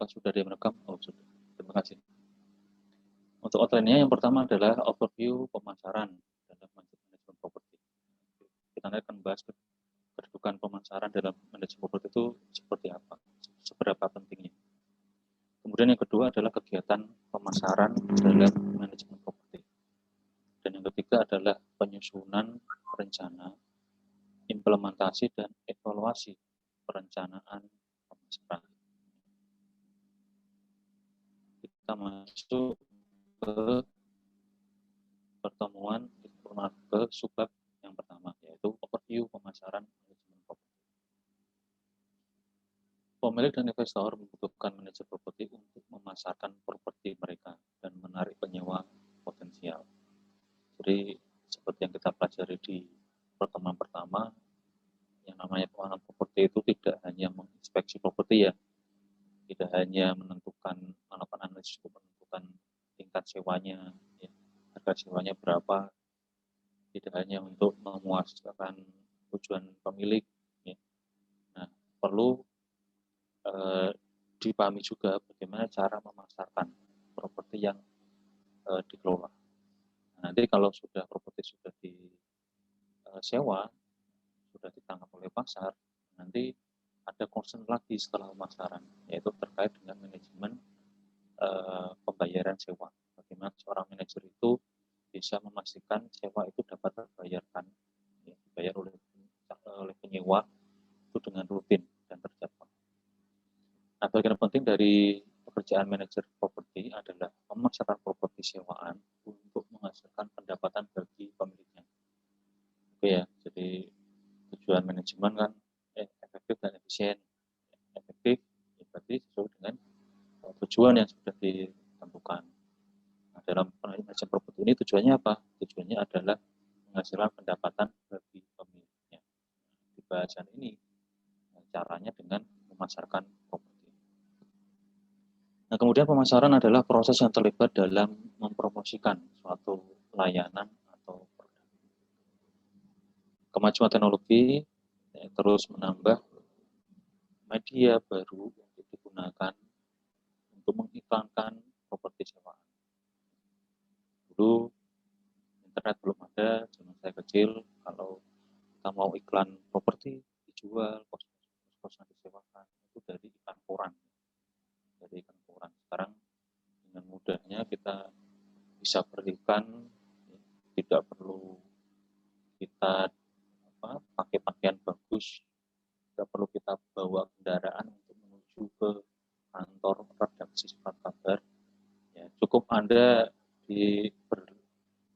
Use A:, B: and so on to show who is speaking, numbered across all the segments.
A: Apakah sudah ada yang merekam? Oh, sudah. Terima kasih. Untuk outline-nya yang pertama adalah overview pemasaran dalam manajemen properti. Kita nanti akan bahas kedudukan pemasaran dalam manajemen properti itu seperti apa, seberapa pentingnya. Kemudian yang kedua adalah kegiatan pemasaran dalam manajemen properti. Dan yang ketiga adalah penyusunan rencana, implementasi, dan evaluasi perencanaan pemasaran. Kita masuk ke pertemuan ke subbab yang pertama, yaitu overview pemasaran manajemen properti. Pemilik dan investor membutuhkan manajer properti untuk memasarkan properti mereka dan menarik penyewa potensial. Jadi seperti yang kita pelajari di pertemuan pertama, yang namanya pengelolaan properti itu tidak hanya menginspeksi properti ya, tidak hanya melakukan analisis untuk menentukan tingkat sewanya, ya, harga sewanya berapa, tidak hanya untuk memuaskan tujuan pemilik. Ya. Nah, perlu dipahami juga bagaimana cara memasarkan properti yang dikelola. Nah, nanti kalau sudah properti sudah disewa, sudah ditangkap oleh pasar, nanti ada concern lagi setelah pemasaran, yaitu terkait dengan manajemen pembayaran sewa. Bagaimana seorang manajer itu bisa memastikan sewa itu dapat terbayarkan, ya, dibayar oleh penyewa itu dengan rutin dan terjadwal. Nah, bagian penting dari pekerjaan manajer properti adalah memasarkan properti sewaan untuk menghasilkan pendapatan bagi pemiliknya. Oke ya, jadi tujuan manajemen kan efektif dan efisien. Efektif ya berarti sesuai dengan tujuan yang sudah ditentukan. Nah, dalam manajemen properti ini tujuannya apa? Tujuannya adalah menghasilkan pendapatan bagi pemiliknya. Di bahasan ini caranya dengan memasarkan properti. Nah, kemudian pemasaran adalah proses yang terlibat dalam mempromosikan suatu layanan atau produk. Kemajuan teknologi terus menambah media baru yang digunakan untuk mengiklankan properti sewaan. Dulu internet belum ada, zaman saya kecil, kalau kita mau iklan properti dijual, kos-kosan disewakan, itu dari iklan koran. Dari iklan koran. Sekarang dengan mudahnya kita bisa beriklan, tidak perlu kita pakai pakaian bagus, tidak perlu kita bawa kendaraan untuk menuju ke kantor redaksi surat kabar. Ya, cukup Anda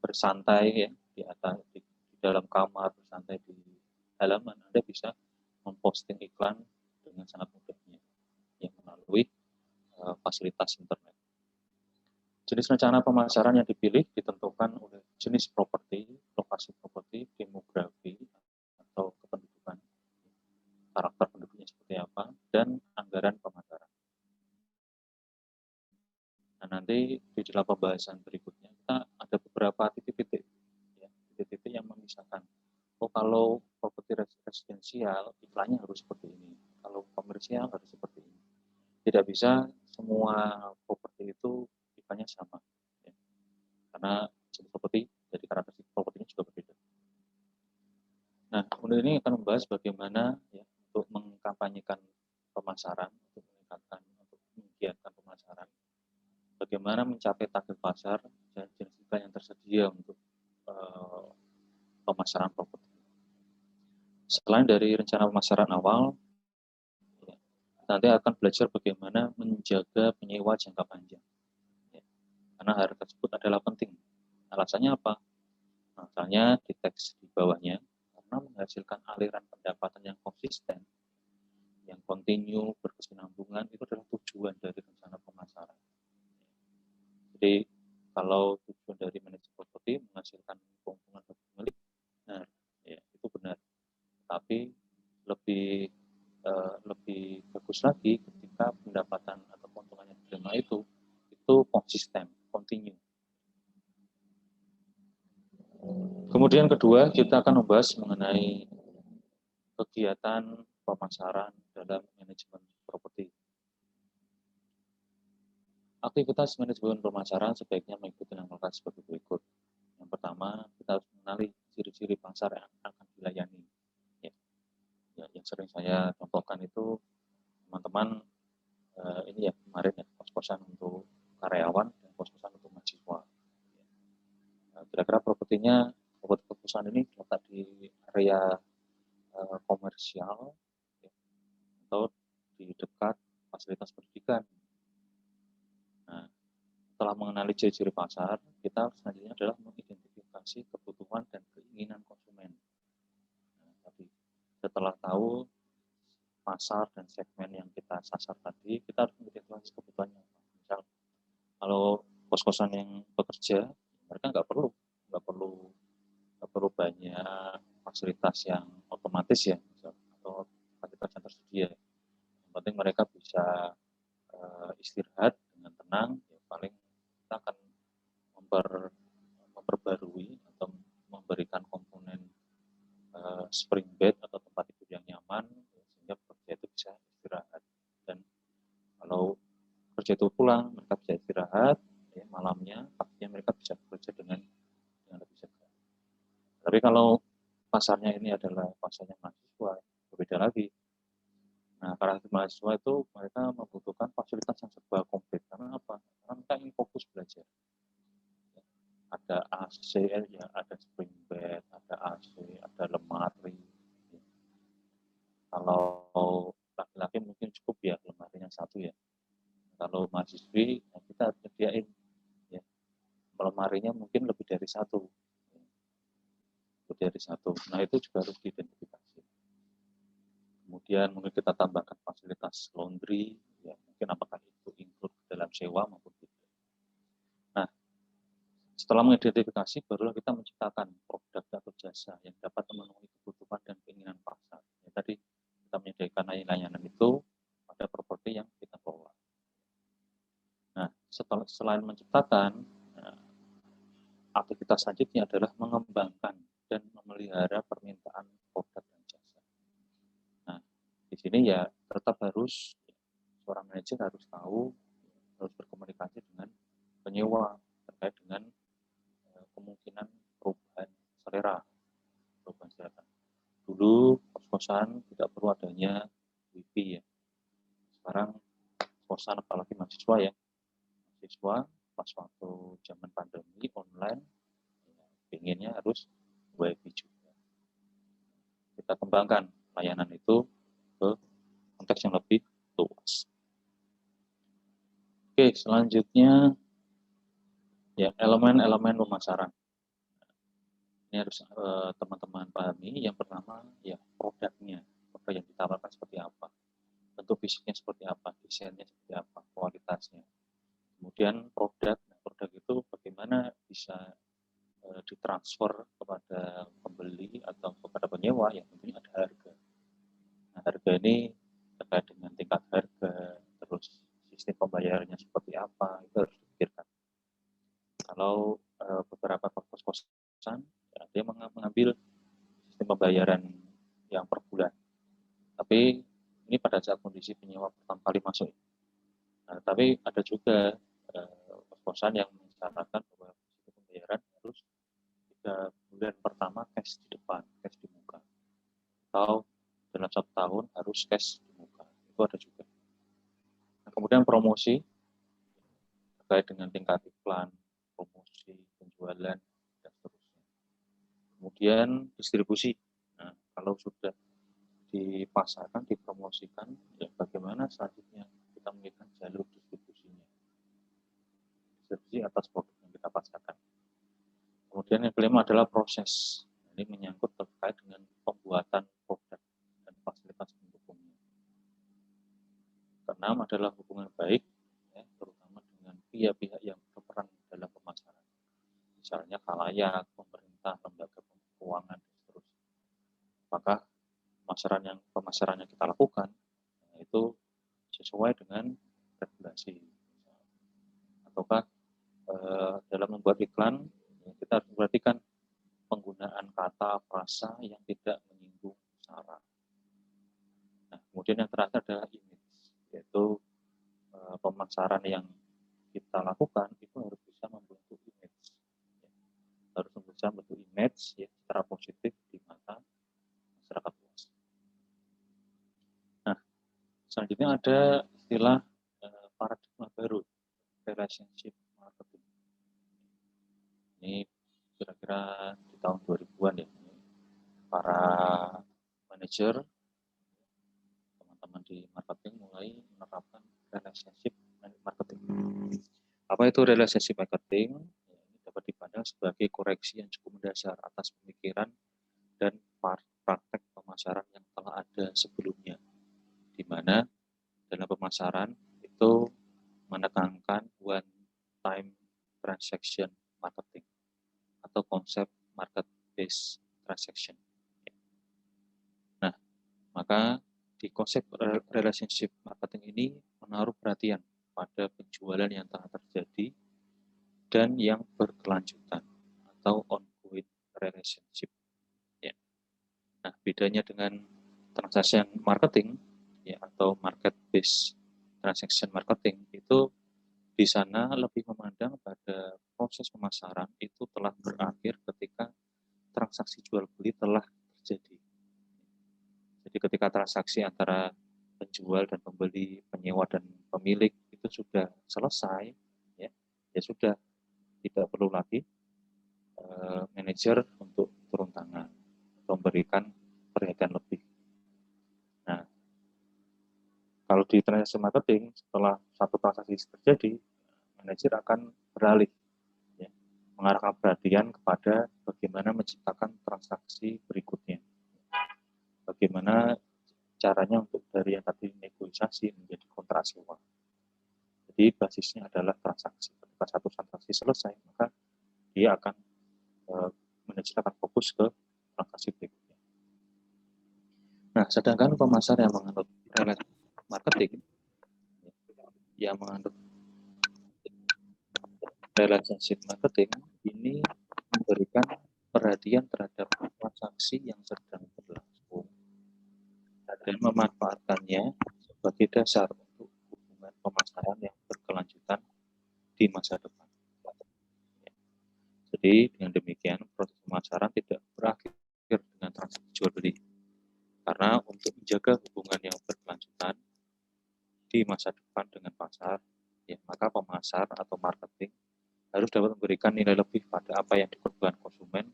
A: bersantai ya di dalam kamar, bersantai di halaman, Anda bisa memposting iklan dengan sangat mudahnya yang melalui fasilitas internet. Jenis rencana pemasaran yang dipilih ditentukan oleh jenis properti, lokasi properti, demografi atau kependudukan, karakter penduduknya seperti apa, dan anggaran pemasaran. Nah, nanti di dalam pembahasan berikutnya kita ada beberapa titik-titik, ya, titik-titik yang memisahkan. Oh, kalau properti residensial iklannya harus seperti ini, kalau komersial harus seperti ini. Tidak bisa semua properti itu iklannya sama. Karena jenis properti, jadi karakteristik propertinya juga berbeda. Nah, kemudian ini akan membahas bagaimana ya, untuk mengkampanyekan pemasaran, untuk meningkatkan, untuk menggiatkan pemasaran, bagaimana mencapai target pasar dan jenis iklan yang tersedia untuk pemasaran properti. Selain dari rencana pemasaran awal, ya, nanti akan belajar bagaimana menjaga penyewa jangka panjang. Ya, karena hal tersebut adalah penting. Alasannya apa? Alasannya di teks di bawahnya, karena menghasilkan aliran pendapatan yang konsisten, yang kontinu, berkesinambungan, itu adalah tujuan dari rencana pemasaran. Jadi, kalau tujuan dari manajemen properti menghasilkan keuntungan bagi pemilik, nah, ya, itu benar. Tapi lebih bagus lagi ketika pendapatan atau keuntungan yang diterima itu konsisten, kontinu. Kemudian kedua, kita akan membahas mengenai kegiatan pemasaran dalam manajemen properti. Aktivitas manajemen pemasaran sebaiknya mengikuti langkah sebagai berikut. Yang pertama, kita harus mengenali ciri-ciri pasar yang akan dilayani. Ya, yang sering saya contohkan itu teman-teman ini ya kemarin ya kos-kosan untuk karyawan dan kos-kosan untuk mahasiswa. Kira-kira properti kosan ini terletak di area komersial ya, atau di dekat fasilitas pendidikan. Nah, setelah mengenali ciri-ciri pasar, kita selanjutnya adalah mengidentifikasi kebutuhan dan keinginan konsumen. Nah, tadi setelah tahu pasar dan segmen yang kita sasar tadi, kita harus mengidentifikasi kebutuhannya. Misal kalau kos-kosan yang bekerja, mereka nggak perlu banyak fasilitas yang otomatis ya, atau fasilitas yang tersedia. Yang penting mereka bisa istirahat dengan tenang, ya paling kita akan memperbarui atau memberikan komponen spring bed atau tempat tidur yang nyaman, ya, sehingga pekerja itu bisa istirahat. Dan kalau kerja itu pulang, mereka bisa istirahat, ya, malamnya, paginya mereka bisa bekerja dengan lebih segar. Tapi kalau pasarnya ini adalah pasarnya mahasiswa, berbeda lagi. Nah, karakter mahasiswa itu mereka membutuhkan fasilitas yang serba komplit. Karena apa? Karena mereka ingin fokus belajar. Ada AC, ya, ada spring bed, ada AC, ada lemari. Kalau laki-laki mungkin cukup ya lemarinya satu ya. Kalau mahasiswi, ya kita harus nyediain ya, lemarinya mungkin lebih dari satu. Nah, itu juga harus diidentifikasi. Kemudian mungkin kita tambahkan fasilitas laundry, ya mungkin apakah itu include dalam sewa maupun tidak. Nah, setelah mengidentifikasi, barulah kita menciptakan produk atau jasa yang dapat memenuhi kebutuhan dan keinginan pasar. Ya, tadi kita menyediakan layanan itu pada properti yang kita kelola. Nah, selain menciptakan, aktivitas selanjutnya adalah mengembangkan dan memelihara permintaan produk dan jasa. Nah, di sini ya tetap harus seorang manajer harus tahu, harus berkomunikasi dengan penyewa terkait dengan kemungkinan perubahan selera. Dulu kos-kosan tidak perlu adanya wifi ya. Sekarang kosan apalagi mahasiswa pas waktu zaman pandemi online, inginnya harus wifi juga. Kita kembangkan layanan itu ke konteks yang lebih luas. Oke, selanjutnya ya elemen-elemen pemasaran. Ini harus teman-teman pahami. Yang pertama ya produknya, produk yang ditawarkan seperti apa, bentuk fisiknya seperti apa, desainnya seperti apa, kualitasnya. Kemudian produk itu bagaimana bisa ditransfer kepada pembeli atau kepada penyewa, yang tentunya ada harga. Nah, harga ini terkait dengan tingkat harga, terus sistem pembayarannya seperti apa, itu harus dipikirkan. Kalau beberapa kos-kosan, ya, dia mengambil sistem pembayaran yang per bulan. Tapi ini pada saat kondisi penyewa pertama kali masuk. Nah, tapi ada juga kos-kosan yang mensyaratkan bahwa sistem pembayaran harus 3 bulan pertama cash di depan, cash di muka. Atau dalam 1 tahun harus cash di muka. Itu ada juga. Nah, kemudian promosi terkait dengan tingkat iklan, promosi, penjualan, dan seterusnya. Kemudian distribusi. Nah, kalau sudah dipasarkan, dipromosikan, ya bagaimana selanjutnya kita memberikan jalur distribusinya. Distribusi atas produk yang kita pasarkan. Kemudian yang kelima adalah proses. Ini menyangkut terkait dengan pembuatan produk dan fasilitas pendukungnya. Keenam adalah hubungan baik, ya, terutama dengan pihak-pihak yang berperan dalam pemasaran. Misalnya khalayak, pemerintah, lembaga keuangan, dan seterusnya. Apakah pemasaran yang kita lakukan itu sesuai dengan regulasi, ataukah dalam membuat iklan kita harus memperhatikan penggunaan kata frasa yang tidak menyinggung sara. Nah, kemudian yang terakhir adalah image, yaitu pemasaran yang kita kita lakukan itu harus bisa membentuk image, ya. Harus bisa membentuk image ya, secara positif di mata masyarakat luas. Nah, selanjutnya ada istilah paradigma baru, relationship marketing. Ini kira-kira di tahun 2000-an ya. Para manajer, teman-teman di marketing mulai menerapkan relationship marketing. Apa itu relationship marketing? Ya, ini dapat dipandang sebagai koreksi yang cukup mendasar atas pemikiran dan praktek pemasaran yang telah ada sebelumnya, di mana dalam pemasaran itu menekankan one time transaction marketing atau konsep market based transaction. Nah, maka di konsep relationship marketing ini menaruh perhatian pada penjualan yang telah terjadi dan yang berkelanjutan atau ongoing relationship. Ya. Nah, bedanya dengan transaction marketing ya, atau market based transaction marketing itu di sana lebih memandang pada proses pemasaran itu telah berakhir ketika transaksi jual beli telah terjadi. Jadi ketika transaksi antara penjual dan pembeli, penyewa dan pemilik itu sudah selesai, ya, ya sudah tidak perlu lagi manajer untuk turun tangan, memberikan perhatian lebih. Nah, kalau di transaksi marketing setelah satu transaksi terjadi, manajer akan beralih, ya, mengarahkan perhatian kepada bagaimana menciptakan transaksi berikutnya, bagaimana caranya untuk dari yang tadi negosiasi menjadi kontrak sewa. Jadi basisnya adalah transaksi. Ketika satu transaksi selesai, maka dia akan manajer akan fokus ke transaksi berikutnya. Nah, sedangkan pemasar yang menganut marketing, yang menganut relationship marketing ini memberikan perhatian terhadap transaksi yang sedang berlangsung dan memanfaatkannya sebagai dasar untuk hubungan pemasaran yang berkelanjutan di masa depan. Jadi dengan demikian proses pemasaran tidak berakhir dengan transaksi jual beli. Karena untuk menjaga hubungan yang berkelanjutan di masa depan dengan pasar, ya, maka pemasar atau marketing harus dapat memberikan nilai lebih pada apa yang dikorbankan konsumen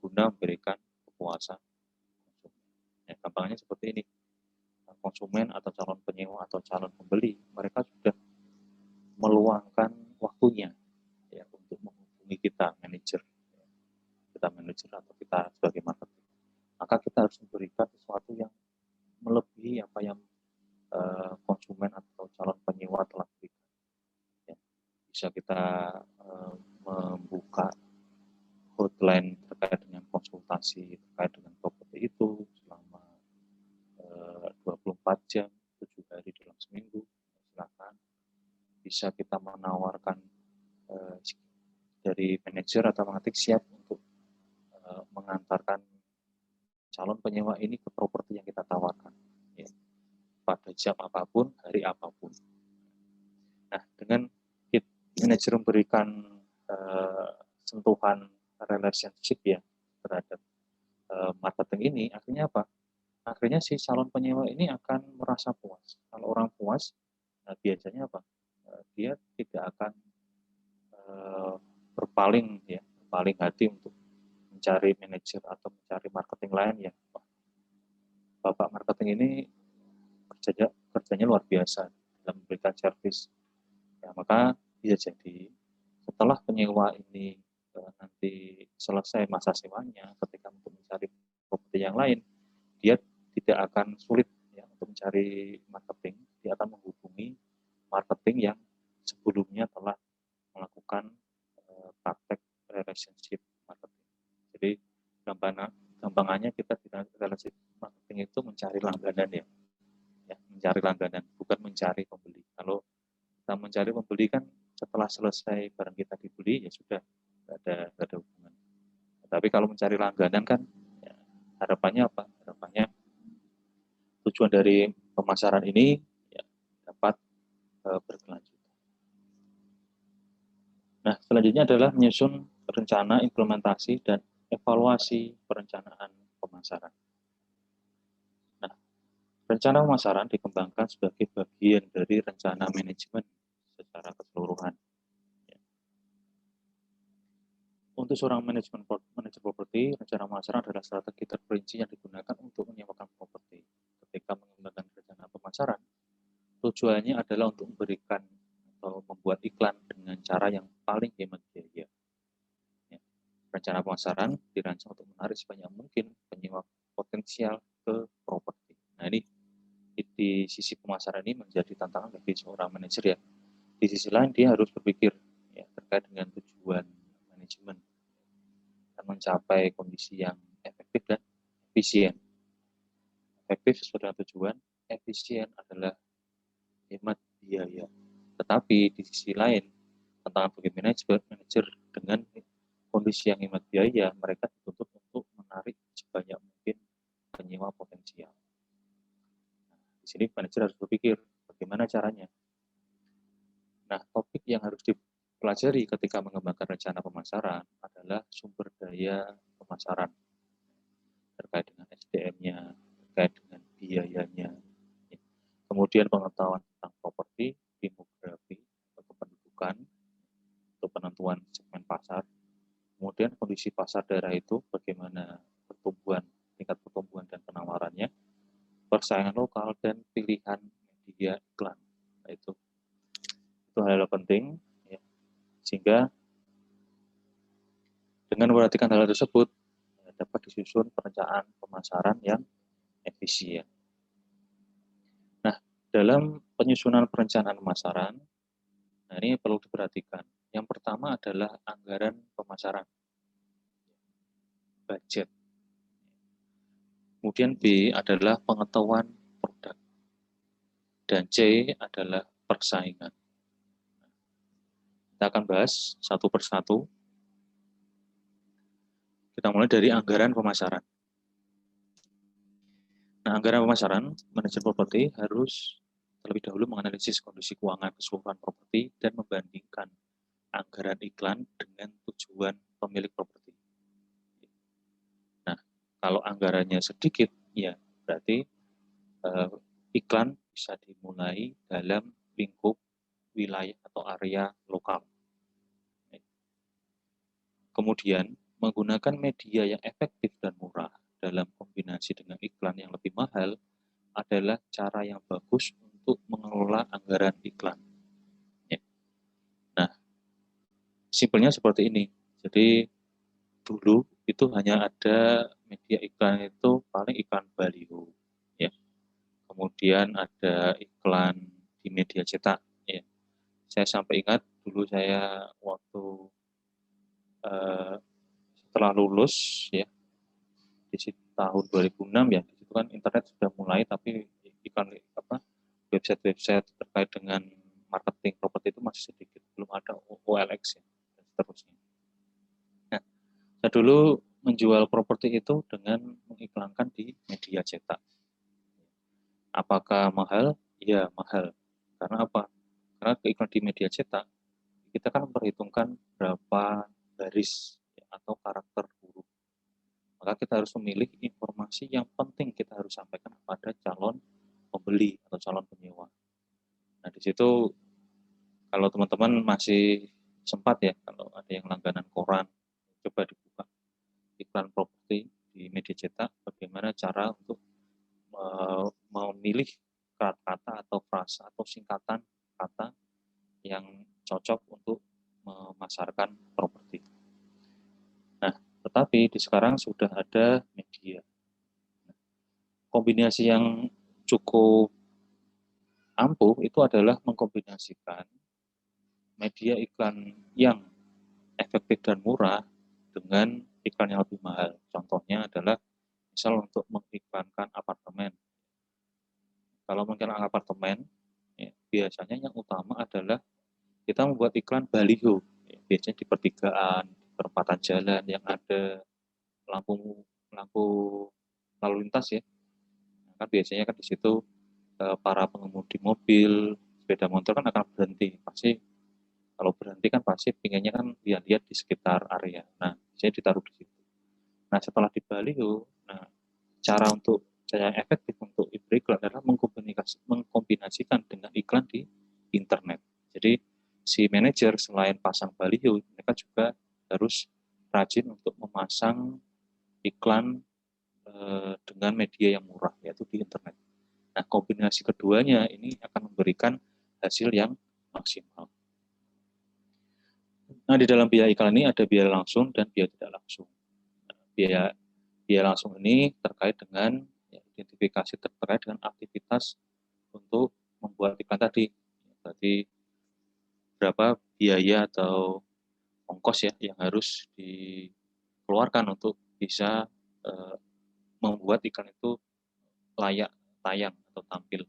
A: guna memberikan kepuasan konsumen. Ya, gampangnya seperti ini. Konsumen atau calon penyewa atau calon pembeli, mereka sudah meluangkan waktunya ya, untuk menghubungi kita, manajer atau kita sebagai marketing. Maka kita harus memberikan sesuatu yang melebihi apa yang konsumen atau calon penyewa telah berikan. Ya, bisa kita membuka hotline terkait dengan konsultasi terkait dengan properti itu selama 24 jam, 7 hari dalam seminggu. Silakan. Bisa kita menawarkan dari manajer atau marketing siap untuk mengantarkan calon penyewa ini ke properti yang kita tawarkan, ya, pada jam apapun, hari apapun. Nah, dengan manajer memberikan sentuhan relationship ya terhadap marketing ini, akhirnya apa? Akhirnya si calon penyewa ini akan merasa puas. Kalau orang puas, biasanya apa? Dia tidak akan berpaling hati untuk mencari manajer atau mencari marketing lain yang bapak marketing ini kerjanya luar biasa dalam memberikan servis. Ya, maka bisa jadi setelah penyewa ini nanti selesai masa sewanya, ketika untuk mencari properti yang lain, dia tidak akan sulit ya, untuk mencari marketing. Dia akan menghubungi marketing yang sebelumnya telah melakukan praktek relationship marketing. Jadi gampangannya kita tidak relationship marketing itu mencari langganan ya, mencari langganan, bukan mencari pembeli. Kalau kita mencari pembeli kan setelah selesai barang kita dibeli ya sudah nggak ada hubungan. Tapi kalau mencari langganan kan ya, harapannya apa? Harapannya tujuan dari pemasaran ini ya, dapat berkelanjutan. Selanjutnya adalah menyusun rencana, implementasi, dan evaluasi perencanaan pemasaran. Nah, rencana pemasaran dikembangkan sebagai bagian dari rencana manajemen secara keseluruhan. Untuk seorang manajer properti, rencana pemasaran adalah strategi terperinci yang digunakan untuk menyewakan properti. Ketika mengembangkan rencana pemasaran, tujuannya adalah untuk memberikan atau membuat iklan dengan cara yang paling hemat biaya. Ya. Rencana pemasaran dirancang untuk menarik sebanyak mungkin penyewa potensial ke properti. Nah, ini di sisi pemasaran ini menjadi tantangan bagi seorang manajer ya. Di sisi lain dia harus berpikir ya, terkait dengan tujuan manajemen dan mencapai kondisi yang efektif dan efisien. Efektif sesuai dengan tujuan, efisien adalah hemat biaya. Tetapi di sisi lain, tantangan bagi manajer dengan kondisi yang hemat biaya, mereka dituntut untuk menarik sebanyak mungkin penyewa potensial. Di sini manajer harus berpikir bagaimana caranya. Nah, topik yang harus dipelajari ketika mengembangkan rencana pemasaran adalah sumber daya pemasaran terkait dengan SDM-nya, terkait dengan biayanya, kemudian pengetahuan tentang properti, demografi, atau kependudukan, untuk penentuan segmen pasar, kemudian kondisi pasar daerah itu, bagaimana pertumbuhan, tingkat pertumbuhan dan penawarannya, persaingan lokal, dan pilihan media iklan. Nah, itu hal-hal penting, ya. Sehingga dengan memperhatikan hal tersebut, dapat disusun perencanaan pemasaran yang efisien. Nah, dalam penyusunan perencanaan pemasaran, nah ini perlu diperhatikan. Yang pertama adalah anggaran pemasaran, budget. Kemudian B adalah pengetahuan produk. Dan C adalah persaingan. Kita akan bahas satu persatu. Kita mulai dari anggaran pemasaran. Nah, anggaran pemasaran, manajer properti harus terlebih dahulu menganalisis kondisi keuangan keseluruhan properti dan membandingkan anggaran iklan dengan tujuan pemilik properti. Nah, kalau anggarannya sedikit, ya berarti iklan bisa dimulai dalam lingkup wilayah atau area lokal. Kemudian, menggunakan media yang efektif dan murah dalam kombinasi dengan iklan yang lebih mahal adalah cara yang bagus untuk mengelola anggaran iklan. Ya. Nah, simpelnya seperti ini. Jadi, dulu itu hanya ada media iklan itu paling iklan baliho. Ya. Kemudian ada iklan di media cetak. Ya. Saya sampai ingat dulu saya waktu setelah lulus ya di tahun 2006 ya, di situ kan internet sudah mulai, tapi iklan website-website terkait dengan marketing properti itu masih sedikit, belum ada OLX ya, dan seterusnya. Nah, saya dulu menjual properti itu dengan mengiklankan di media cetak. Apakah mahal? Ya, mahal. Karena apa? Karena iklan di media cetak, kita kan memperhitungkan berapa baris ya, atau karakter huruf. Maka kita harus memilih informasi yang penting kita harus sampaikan kepada calon pembeli atau calon penyewa. Nah, di situ kalau teman-teman masih sempat ya, kalau ada yang langganan koran, coba dibuka iklan properti di media cetak, bagaimana cara untuk memilih kata-kata atau frasa atau singkatan kata yang cocok untuk memasarkan properti. Nah, tetapi di sekarang sudah ada media. Kombinasi yang cukup ampuh itu adalah mengkombinasikan media iklan yang efektif dan murah dengan iklan yang lebih mahal. Contohnya adalah misal untuk mengiklankan apartemen. Kalau mengiklankan apartemen, ya, biasanya yang utama adalah kita membuat iklan baliho. Ya, biasanya di pertigaan, di perempatan jalan yang ada lampu lalu lintas ya. Kan biasanya kan di situ para pengemudi mobil, sepeda motor kan akan berhenti. Pasti Kalau berhenti kan pasti pinginnya kan lihat-lihat di sekitar area. Nah, saya ditaruh di situ. Nah, setelah di baliho, nah cara yang efektif untuk beriklan adalah mengkombinasikan dengan iklan di internet. Jadi si manajer selain pasang baliho, mereka juga harus rajin untuk memasang iklan dengan media yang murah, yaitu di internet. Nah, kombinasi keduanya ini akan memberikan hasil yang maksimal. Nah, di dalam biaya iklan ini ada biaya langsung dan biaya tidak langsung. Biaya langsung ini terkait dengan identifikasi terkait dengan aktivitas untuk membuat iklan tadi. Berarti berapa biaya atau ongkos ya yang harus dikeluarkan untuk bisa membuat iklan itu layak tayang atau tampil.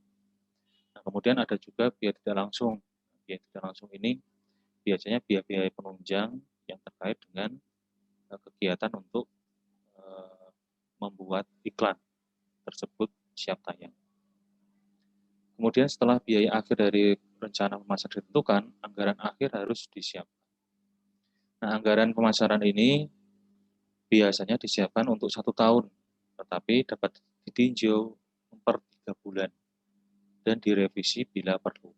A: Nah, kemudian ada juga biaya tidak langsung. Biaya tidak langsung ini biasanya biaya-biaya penunjang yang terkait dengan kegiatan untuk membuat iklan tersebut siap tayang. Kemudian setelah biaya akhir dari rencana pemasaran ditentukan, anggaran akhir harus disiapkan. Nah, anggaran pemasaran ini biasanya disiapkan untuk 1 tahun, tetapi dapat ditinjau per 3 bulan dan direvisi bila perlu.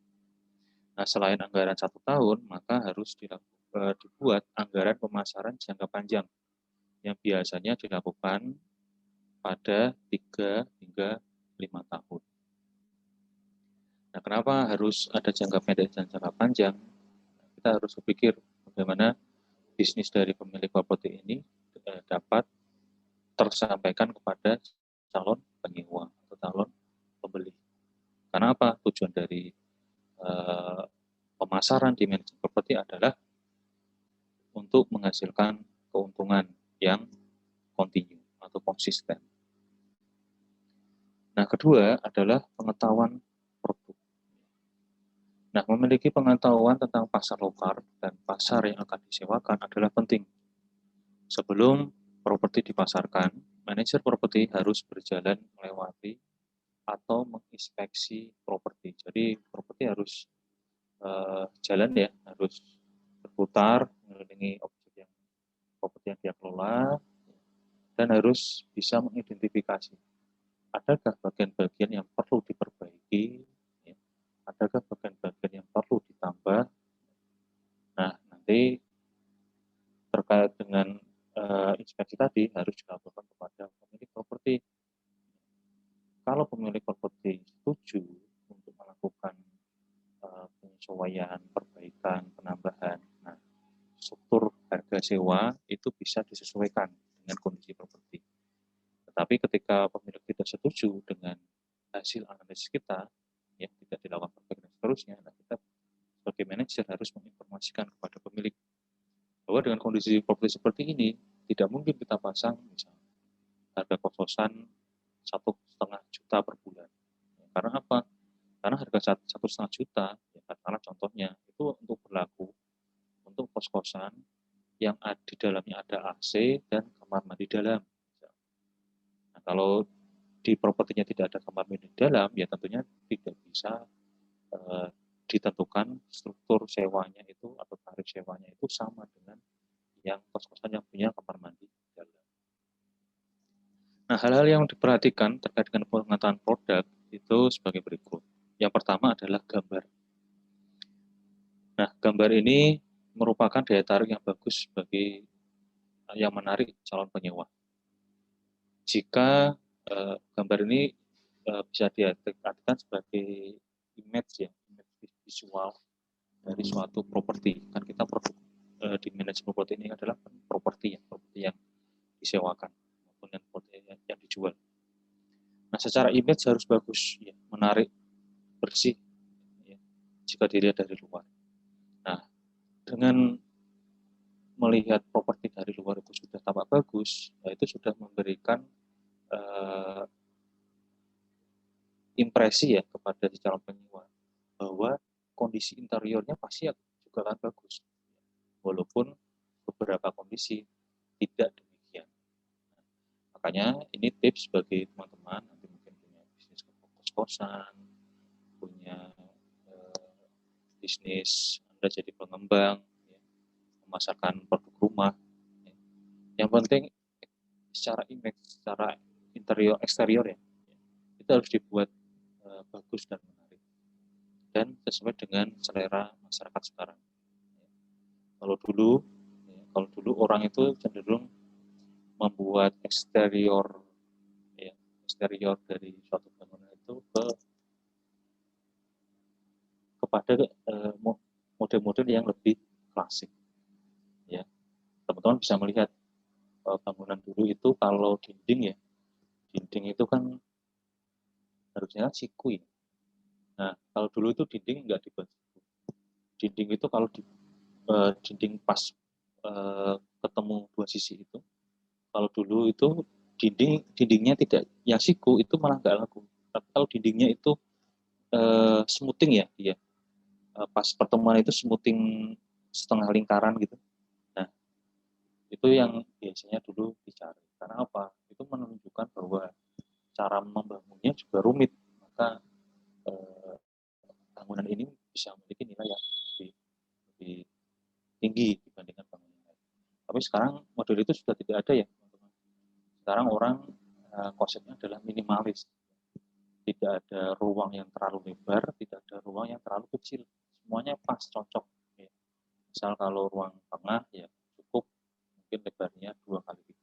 A: Nah, selain anggaran 1 tahun, maka harus dibuat anggaran pemasaran jangka panjang yang biasanya dilakukan pada 3 hingga 5 tahun. Nah, kenapa harus ada jangka pendek dan jangka panjang? Kita harus berpikir bagaimana bisnis dari pemilik properti ini dapat tersampaikan kepada calon penyewa atau calon pembeli. Karena apa? Tujuan dari pemasaran di manajemen properti adalah untuk menghasilkan keuntungan yang kontinu atau konsisten. Nah, kedua adalah pengetahuan produk. Nah, memiliki pengetahuan tentang pasar lokal dan pasar yang akan disewakan adalah penting. Sebelum properti dipasarkan, manajer properti harus berjalan melewati atau menginspeksi properti. Jadi properti harus jalan ya, harus berputar mengelilingi objek yang properti yang dia kelola dan harus bisa mengidentifikasi adakah bagian-bagian yang perlu diperbaiki, ya, adakah bagian-bagian yang perlu ditambah. Nah, nanti terkait dengan inspeksi tadi harus dilaporkan kepada pemilik properti. Kalau pemilik properti setuju untuk melakukan penyesuaian, perbaikan, penambahan, nah, struktur harga sewa itu bisa disesuaikan dengan kondisi properti. Tetapi ketika pemilik tidak setuju dengan hasil analisis kita, ya tidak dilakukan perbaikan dan seterusnya, nah kita sebagai manajer harus menginformasikan kepada pemilik bahwa dengan kondisi properti seperti ini tidak mungkin kita pasang misalnya harga kos-kosan 1,5 juta per bulan. Ya, karena apa? Karena harga 1,5 juta, ya katakanlah contohnya itu untuk berlaku untuk kos-kosan yang di dalamnya ada AC dan kamar mandi dalam. Nah, kalau di propertinya tidak ada kamar mandi dalam, ya tentunya tidak bisa ditentukan struktur sewanya itu atau tarif sewanya itu sama dengan yang kos-kosan yang punya kamar mandi dalam. Nah, hal-hal yang diperhatikan terkait dengan pengetahuan produk itu sebagai berikut. Yang pertama adalah gambar. Nah, gambar ini merupakan daya tarik yang bagus bagi yang menarik calon penyewa. Jika gambar ini bisa diartikan sebagai image ya, image visual dari suatu properti. Kan kita produk di manajemen properti ini adalah properti yang disewakan maupun yang dijual. Nah, secara image harus bagus, ya, menarik, bersih, ya, jika dilihat dari luar. Nah, dengan melihat properti dari luar itu sudah tampak bagus, ya itu sudah memberikan impresi ya kepada si calon penyewa bahwa kondisi interiornya pasti juga akan bagus, walaupun beberapa kondisi tidak demikian. Makanya ini tips bagi teman-teman nanti mungkin punya bisnis kos-kosan, punya bisnis Anda jadi pengembang, ya, memasarkan produk rumah. Ya. Yang penting secara image, secara interior, eksterior ya, itu harus dibuat bagus dan menarik dan sesuai dengan selera masyarakat sekarang. Kalau dulu, kalau dulu orang itu cenderung membuat eksterior, ya, eksterior dari suatu bangunan itu kepada model-model yang lebih klasik. Ya, teman-teman bisa melihat bangunan dulu itu kalau dinding ya, dinding itu kan harusnya siku ya. Nah, kalau dulu itu dinding nggak dibuat siku. Dinding itu kalau dinding pas ketemu dua sisi itu, kalau dulu itu dindingnya tidak yang siku itu malah nggak laku. Tapi kalau dindingnya itu smoothing ya, dia pas pertemuan itu smoothing setengah lingkaran gitu. Nah, itu yang biasanya dulu dicari. Karena apa? Itu menunjukkan bahwa cara membangunnya juga rumit. Maka bangunan ini bisa memiliki nilai yang lebih tinggi dibandingkan bangunan lain. Tapi sekarang model itu sudah tidak ada ya, teman-teman. Sekarang orang konsepnya adalah minimalis. Tidak ada ruang yang terlalu lebar, tidak ada ruang yang terlalu kecil. Semuanya pas, cocok. Ya. Misal kalau ruang tengah ya cukup mungkin lebarnya 2x3.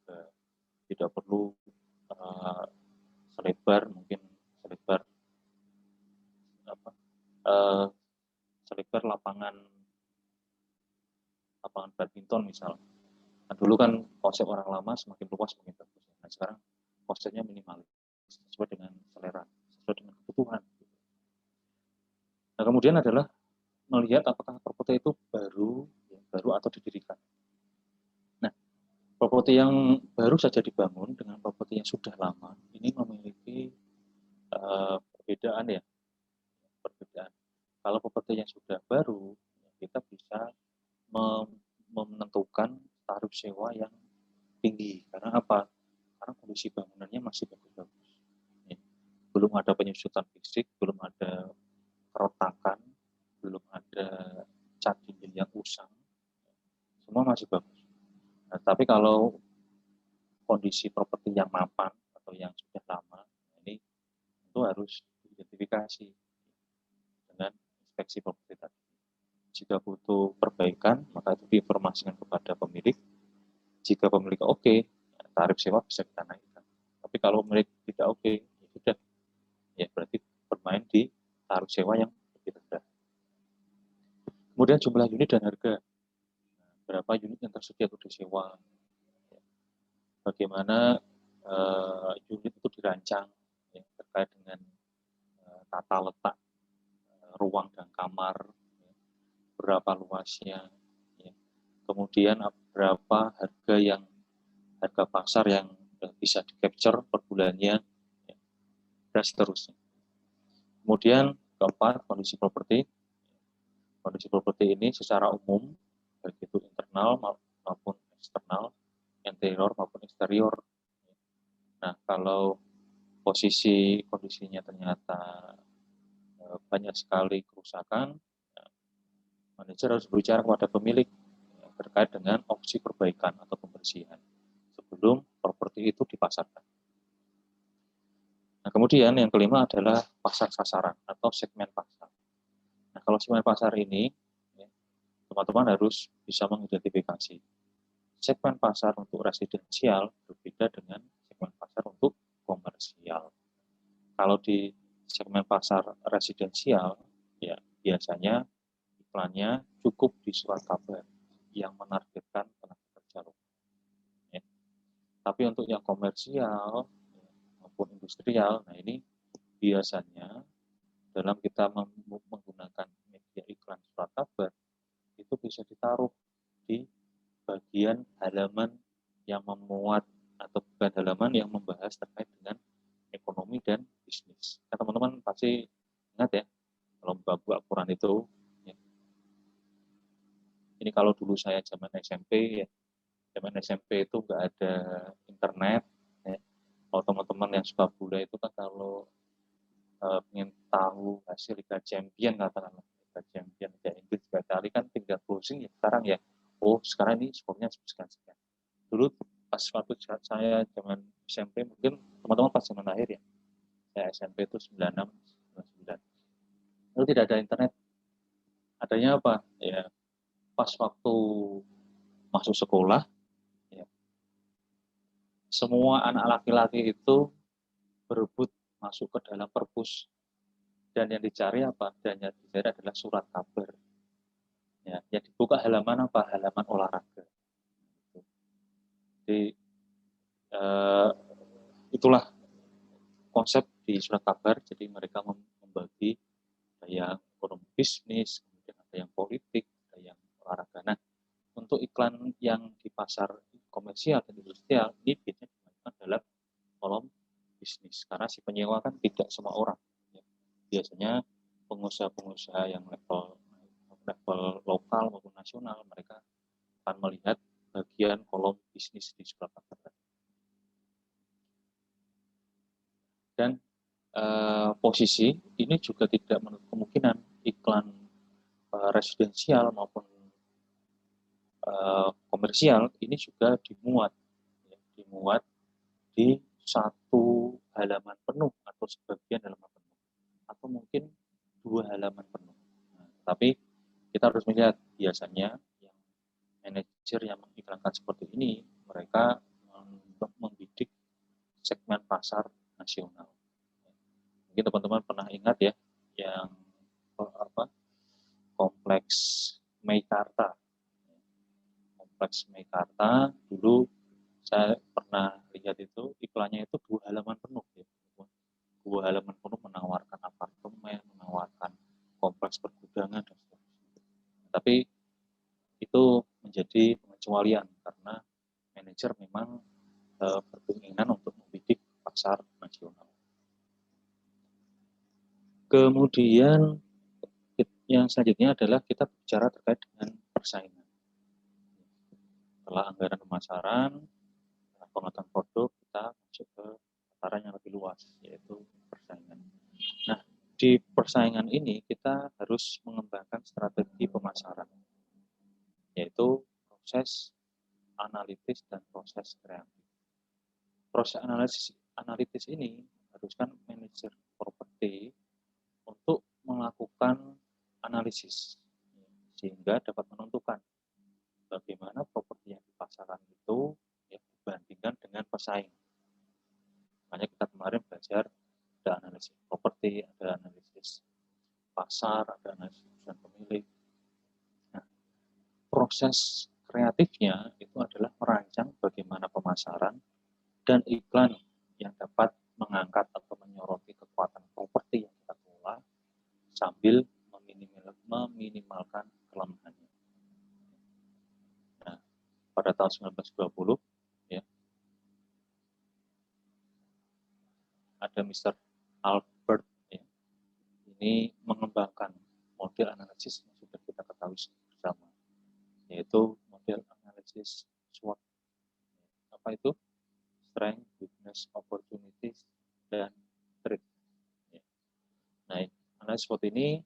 A: Tidak perlu selebar mungkin selebar apa selebar lapangan badminton misal. Nah, dulu kan konsep orang lama semakin luas semakin bagus. Nah, sekarang konsepnya minimalis sesuai dengan selera, sesuai dengan kebutuhan. Nah, kemudian adalah melihat apakah properti itu baru atau didirikan. Nah, properti yang baru saja dibangun dengan properti yang sudah lama ini memiliki perbedaan ya, perbedaan. Kalau properti yang sudah baru, kita bisa menentukan tarif sewa yang tinggi. Karena apa? Karena kondisi bangunannya masih bagus-bagus. Ya. Belum ada penyusutan fisik, belum ada keretakan, belum ada cat dinding yang usang, semua masih bagus. Nah, tapi kalau kondisi properti yang mapan atau yang sudah lama, ini itu harus diidentifikasi dengan inspeksi properti tadi. Jika butuh perbaikan, maka itu diinformasikan kepada pemilik. Jika pemilik oke, tarif sewa bisa kita naikkan. Tapi kalau pemilik tidak oke, ya sudah, ya berarti bermain di tarif sewa yang lebih rendah. Kemudian jumlah unit dan harga. Berapa unit yang tersedia untuk disewa. Bagaimana unit itu dirancang ya, terkait dengan tata letak ruang dan kamar, ya, berapa luasnya, ya. Kemudian berapa harga pasar yang bisa di-capture per bulannya, ya, dan seterusnya. Kemudian keempat, kondisi properti. Kondisi properti ini secara umum, baik itu internal maupun eksternal, interior maupun eksterior. Nah, kalau kondisinya ternyata banyak sekali kerusakan, manajer harus berbicara kepada pemilik terkait dengan opsi perbaikan atau pembersihan sebelum properti itu dipasarkan. Nah, kemudian yang kelima adalah pasar sasaran atau segmen pasar. Nah, kalau segmen pasar ini, teman-teman harus bisa mengidentifikasi segmen pasar untuk residensial berbeda dengan segmen pasar untuk komersial. Kalau di segmen pasar residensial, ya biasanya iklannya cukup di surat kabar yang menargetkan tenaga kerja lokal. Ya. Tapi untuk yang komersial maupun industrial, nah ini biasanya dalam kita menggunakan media iklan surat kabar, itu bisa ditaruh di bagian halaman yang memuat atau bukan halaman yang membahas terkait dengan ekonomi dan bisnis. Nah, teman-teman pasti ingat ya, kalau buku Al-Quran itu, ya. Ini kalau dulu saya zaman SMP, ya, zaman SMP itu nggak ada internet. Ya. Kalau teman-teman yang suka bola itu kan kalau ingin tahu hasil Liga Champion, katakanlah Liga Champion Liga Inggris, Liga sekali kan tinggal browsing ya sekarang ya. Oh, sekarang ini skornya sekian-sekian. Dulu pas waktu saya zaman SMP, mungkin teman-teman pas zaman akhir ya. Saya SMP itu 96, 99. Itu tidak ada internet. Adanya apa? Ya, pas waktu masuk sekolah, ya, semua anak laki-laki itu berebut masuk ke dalam perpus. Dan yang dicari apa? Dan yang dicari adalah surat kabar. Ya, yang dibuka halaman apa? Halaman olahraga. Jadi itulah konsep di surat kabar. Jadi mereka membagi ada yang ekonomi bisnis, kemudian ada yang politik, ada yang olahraga. Nah, untuk iklan yang di pasar komersial dan industrial ini biasanya dimainkan dalam kolom bisnis karena si penyewa kan tidak semua orang. Ya. Biasanya pengusaha-pengusaha yang level lokal maupun nasional mereka akan melihat bagian kolom bisnis di surat kabar. Dan posisi ini juga tidak menutup kemungkinan iklan residensial maupun komersial ini juga dimuat di satu halaman penuh atau sebagian halaman penuh atau mungkin 2 halaman penuh. Nah, tapi kita harus melihat biasanya yang manajer yang mengiklankan seperti ini mereka membidik segmen pasar nasional. Mungkin teman-teman pernah ingat ya yang kompleks Meikarta. Kompleks Meikarta dulu saya pernah lihat itu iklannya itu 2 halaman penuh ya. 2 halaman penuh menawarkan apartemen, menawarkan kompleks pergudangan dan sebagainya. Tapi itu menjadi pengecualian karena manajer memang berkeinginan untuk membidik pasar nasional. Kemudian yang selanjutnya adalah kita bicara terkait dengan persaingan. Setelah anggaran pemasaran, pengetahuan produk, kita masuk ke tataran yang lebih luas, yaitu persaingan. Nah, di persaingan ini kita harus mengembangkan strategi pemasaran, yaitu proses analitis dan proses kreatif. Proses analitis ini haruskan manajer properti untuk melakukan analisis, sehingga dapat menentukan bagaimana properti yang dipasarkan itu ya, dibandingkan dengan pesaing. Makanya kita kemarin belajar ada analisis properti, ada analisis pasar, ada analisis perusahaan pemilik. Nah, proses kreatifnya itu adalah merancang bagaimana pemasaran dan iklan yang dapat mengangkat atau menyoroti kekuatan properti yang kita kelola sambil meminimalkan kelemahannya. Nah, pada tahun 1920 ya, ada Mr. Albert ya, ini mengembangkan model analisis yang sudah kita ketahui bersama, yaitu model analisis SWOT. Apa itu? Strength, Weakness, Opportunities, dan Threat. Ya. Nah, analisis SWOT ini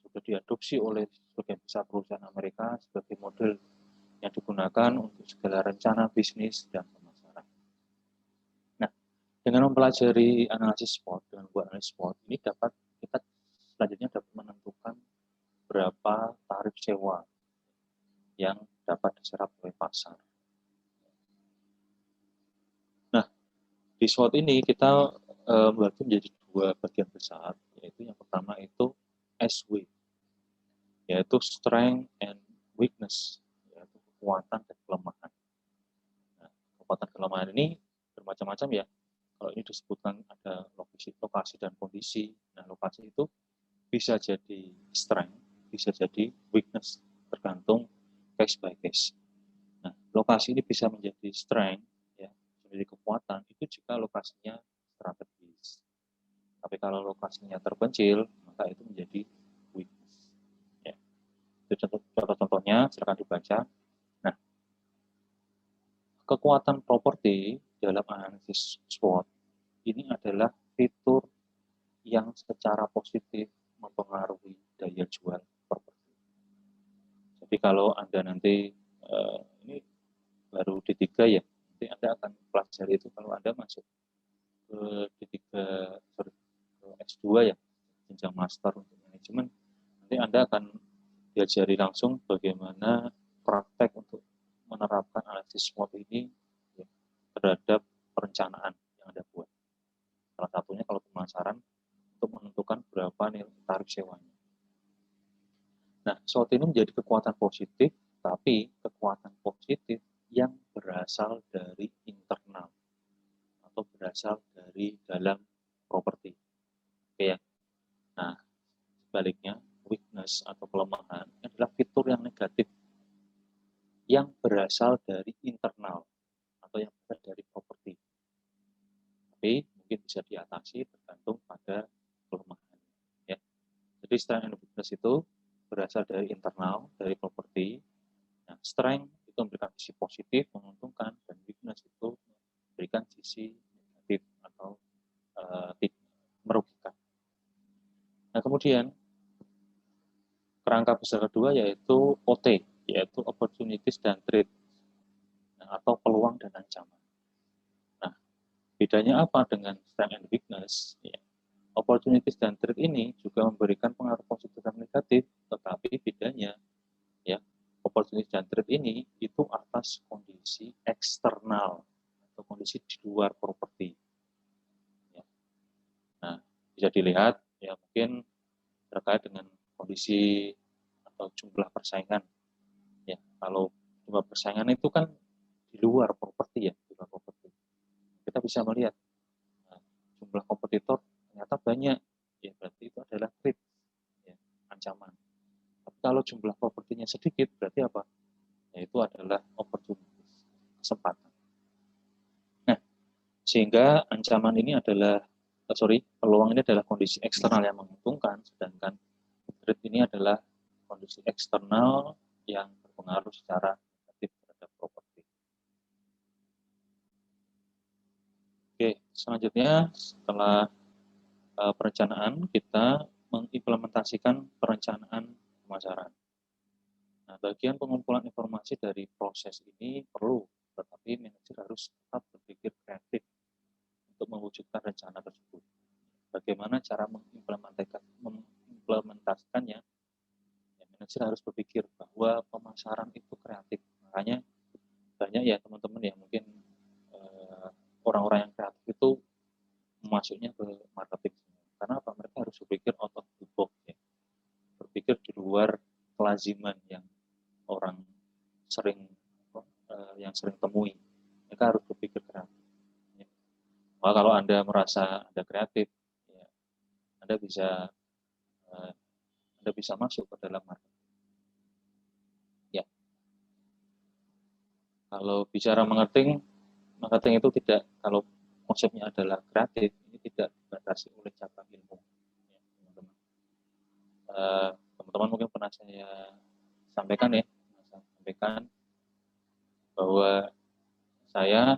A: sudah diadopsi oleh sebagian besar perusahaan Amerika sebagai model yang digunakan untuk segala rencana bisnis dan pemasaran. Nah, dengan mempelajari analisis SWOT, dengan buat analisis SWOT, ini kita selanjutnya dapat menentukan berapa tarif sewa yang dapat diserap oleh pasar. Nah, di SWOT ini kita membagi menjadi 2 bagian besar, yaitu yang pertama itu SW, yaitu Strength and Weakness, yaitu kekuatan dan kelemahan. Nah, kekuatan kelemahan ini bermacam-macam ya. Kalau ini disebutkan ada lokasi dan kondisi. Nah, lokasi itu bisa jadi strength, bisa jadi weakness, tergantung case by case. Nah, lokasi ini bisa menjadi strength, ya, menjadi kekuatan, itu jika lokasinya strategis. Tapi kalau lokasinya terpencil, maka itu menjadi weakness. Ya. Itu contoh-contohnya, silakan dibaca. Nah, kekuatan properti dalam analisis SWOT ini adalah fitur yang secara positif mempengaruhi daya jual properti. Jadi kalau Anda nanti ini baru D3 ya, nanti Anda akan pelajari itu kalau Anda masuk ke D3, sorry, ke S2 ya, jenjang master untuk manajemen, nanti Anda akan diajari langsung bagaimana praktek untuk menerapkan analisis SWOT ini ya, terhadap perencanaan yang Anda buat. Salah satunya kalau pemasaran untuk menentukan berapa nilai tarif sewanya. Nah, SWOT ini menjadi kekuatan positif, tapi kekuatan positif yang berasal dari internal atau berasal dari dalam properti. Oke ya. Nah, sebaliknya weakness atau kelemahan adalah fitur yang negatif yang berasal dari internal atau yang berasal dari properti. Tapi mungkin bisa diatasi tergantung pada kelemahan. Ya. Jadi strength and weakness itu berasal dari internal, dari properti. Nah, strength itu memberikan sisi positif, menguntungkan, dan weakness itu memberikan sisi negatif atau merugikan. Nah, kemudian kerangka besar kedua yaitu OT, yaitu opportunities dan threat, atau peluang dan ancaman. Nah, bedanya apa dengan strength and weakness? Ya. Opportunities dan threat ini juga memberikan pengaruh positif dan negatif, tetapi bedanya ya, opportunity dan threat ini itu atas kondisi eksternal atau kondisi di luar properti. Ya. Nah, bisa dilihat ya mungkin terkait dengan kondisi atau jumlah persaingan. Ya, kalau jumlah persaingan itu kan di luar properti ya, di luar properti. Kita bisa melihat nah, jumlah kompetitor ternyata banyak, ya berarti itu adalah threat, ya, ancaman. Tapi kalau jumlah propertinya sedikit, berarti apa? Yaitu adalah opportunity, kesempatan. Nah, sehingga ancaman ini adalah, peluang ini adalah kondisi eksternal yang menguntungkan, sedangkan threat ini adalah kondisi eksternal yang berpengaruh secara negatif terhadap properti. Oke, selanjutnya setelah perencanaan, kita mengimplementasikan perencanaan pemasaran. Nah, bagian pengumpulan informasi dari proses ini perlu, tetapi manajer harus tetap berpikir kreatif untuk mewujudkan rencana tersebut. Bagaimana cara mengimplementasikannya? Ya, manajer harus berpikir bahwa pemasaran itu kreatif. Makanya banyak ya teman-teman ya mungkin orang-orang yang kreatif itu masuknya ke marketing. Karena apa? Mereka harus berpikir out of the box ya. Berpikir di luar kelaziman yang orang sering temui. Mereka harus berpikir kreatif. Ya. Maka kalau Anda merasa Anda kreatif, ya, Anda bisa masuk ke dalam marketing. Ya. Kalau bicara marketing itu tidak, kalau konsepnya adalah kreatif, ini tidak dibatasi oleh cabang ilmu. Ya, teman-teman. Teman-teman mungkin pernah saya sampaikan bahwa saya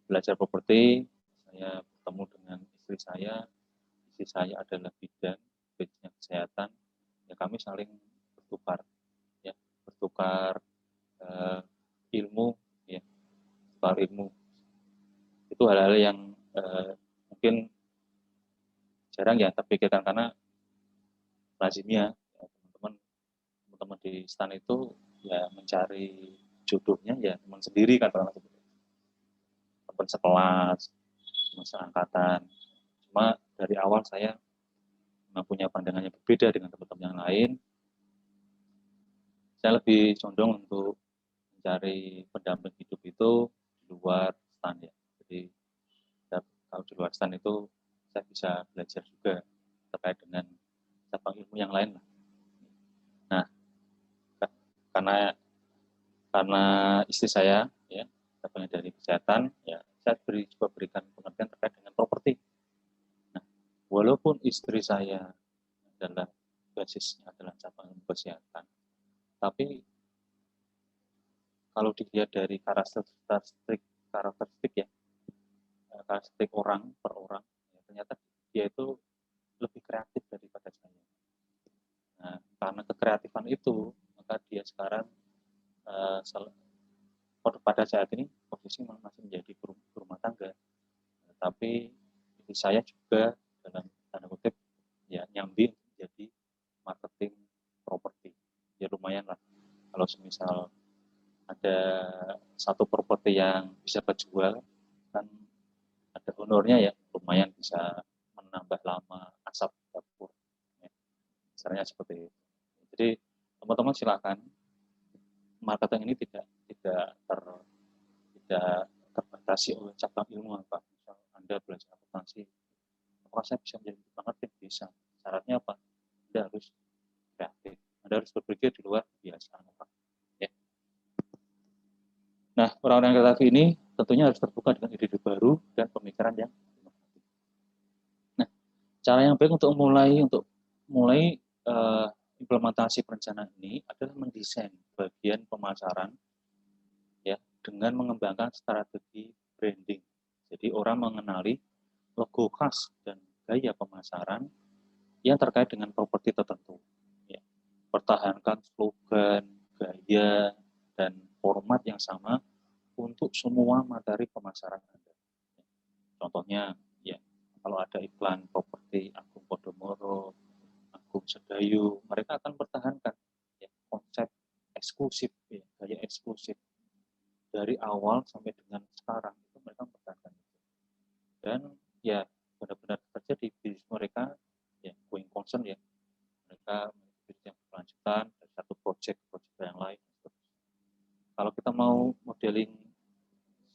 A: belajar properti, saya bertemu dengan istri saya adalah bidang kesehatan, ya kami saling bertukar ilmu, ya, bertukar ilmu. Itu hal-hal yang mungkin jarang ya terpikirkan karena lazimnya ya, teman-teman di stan itu ya mencari jodohnya ya teman sendiri kan, teman sekelas, teman seangkatan. Cuma dari awal saya memang punya pandangan yang berbeda dengan teman-teman yang lain. Saya lebih condong untuk mencari pendamping hidup itu di luar stan ya. Jadi kalau di luar stan itu saya bisa belajar juga terkait dengan cabang ilmu yang lain. Nah, karena istri saya ya cabangnya dari kesehatan, ya saya coba berikan pengertian terkait dengan properti. Nah, walaupun istri saya adalah basisnya adalah cabang ilmu kesehatan, tapi kalau dilihat dari karakteristik ya, karakteristik orang per orang, ya, ternyata dia itu lebih kreatif daripada saya. Nah, karena kekreatifan itu, apakah dia sekarang pada saat ini posisi masih menjadi rumah tangga, tapi istri saya juga dalam tanda kutip ya nyambi menjadi marketing properti. Ya lumayan lah kalau semisal ada satu properti yang bisa kejual, kan ada honornya ya, lumayan bisa menambah lama asap dapur. Ya, misalnya seperti itu. Jadi teman-teman silakan, marketing ini tidak terbatasi oleh cabang ilmu apa. Misal Anda belajar akuntansi, apakah saya bisa menjadi marketing? Bisa. Syaratnya apa? Anda harus kreatif. Anda harus berpikir di luar kebiasaan orang. Ya. Nah, orang-orang kreatif ini tentunya harus terbuka dengan ide-ide baru dan pemikiran yang inovatif. Nah, cara yang baik untuk mulai implementasi perencanaan ini adalah mendesain bagian pemasaran ya dengan mengembangkan strategi branding. Jadi orang mengenali logo khas dan gaya pemasaran yang terkait dengan properti tertentu. Ya. Pertahankan slogan, gaya, dan format yang sama untuk semua materi pemasaran Anda. Contohnya, ya kalau ada iklan properti Agung Podomoro, Agung Sedayu, mereka akan pertahankan ya, konsep eksklusif, ya, gaya eksklusif dari awal sampai dengan sekarang itu mereka pertahankan itu. Dan ya benar-benar terjadi bisnis mereka ya going concern ya, mereka bisnis yang berkelanjutan dari satu project yang lain. Kalau kita mau modeling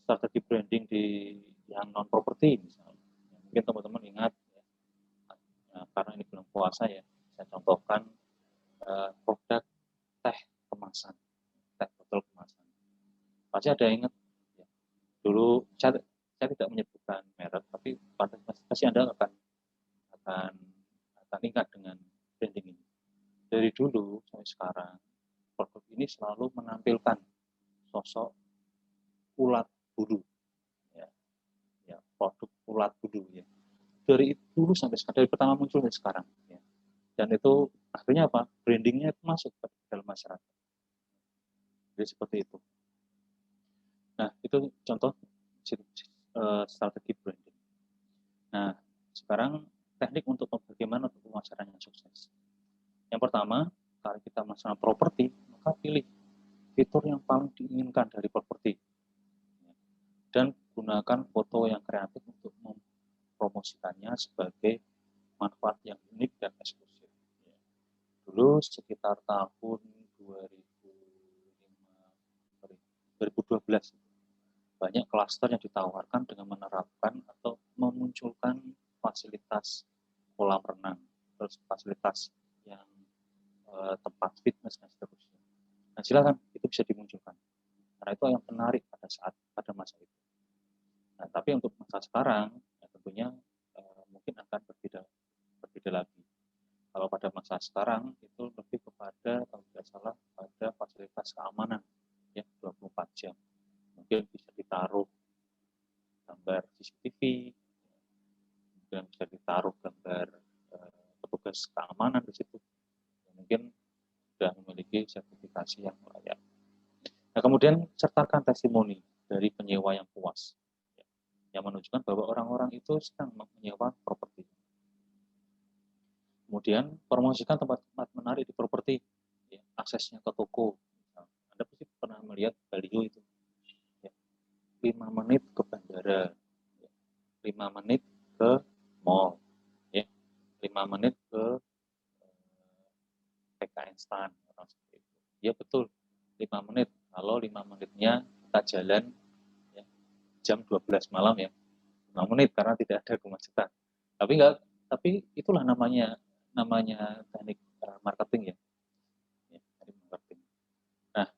A: strategi branding di yang non properti misalnya, mungkin teman-teman ingat ya, karena ini bulan puasa ya, saya contohkan produk teh kemasan, teh botol kemasan. Pasti ada yang ingat ya. Dulu saya tidak menyebutkan merek, tapi pasti Anda akan ingat dengan branding ini. Dari dulu sampai sekarang, produk ini selalu menampilkan sosok ulat bulu, ya, produk ulat bulu ya. Dari dulu sampai sekarang, dari pertama muncul sampai sekarang, ya. Dan itu akhirnya apa? Brandingnya itu masuk ke dalam masyarakat. Jadi seperti itu. Nah, itu contoh strategi branding. Nah, sekarang teknik untuk bagaimana untuk pemasaran yang sukses. Yang pertama, kalau kita masalah properti, maka pilih fitur yang paling diinginkan dari properti. Dan gunakan foto yang kreatif untuk mempromosikannya sebagai manfaat yang unik dan eksklusif. Dulu sekitar tahun 2012, banyak klaster yang ditawarkan dengan menerapkan atau memunculkan fasilitas kolam renang, terus fasilitas yang tempat fitness dan seterusnya. Nah, silakan itu bisa dimunculkan. Karena itu yang menarik pada masa itu. Nah, tapi untuk masa sekarang, ya tentunya mungkin akan berbeda lagi. Kalau pada masa sekarang itu lebih kepada, kalau tidak salah, pada fasilitas keamanan ya 24 jam. Mungkin bisa ditaruh gambar CCTV, kemudian bisa ditaruh gambar petugas keamanan di situ. Mungkin sudah memiliki sertifikasi yang layak. Nah, kemudian sertakan testimoni dari penyewa yang puas, yang menunjukkan bahwa orang-orang itu sedang menyewa properti. Kemudian promosikan tempat-tempat menarik di properti, ya, aksesnya ke toko. Anda pasti pernah melihat baliho itu, ya, 5 menit ke bandara, ya, 5 menit ke mall, ya, 5 menit ke PK instan. Ya betul, 5 menit. Kalau 5 menitnya kita jalan ya, jam 12 malam ya, 5 menit karena tidak ada kemacetan. Tapi itulah namanya teknik marketing ya. Teknik marketing. Nah,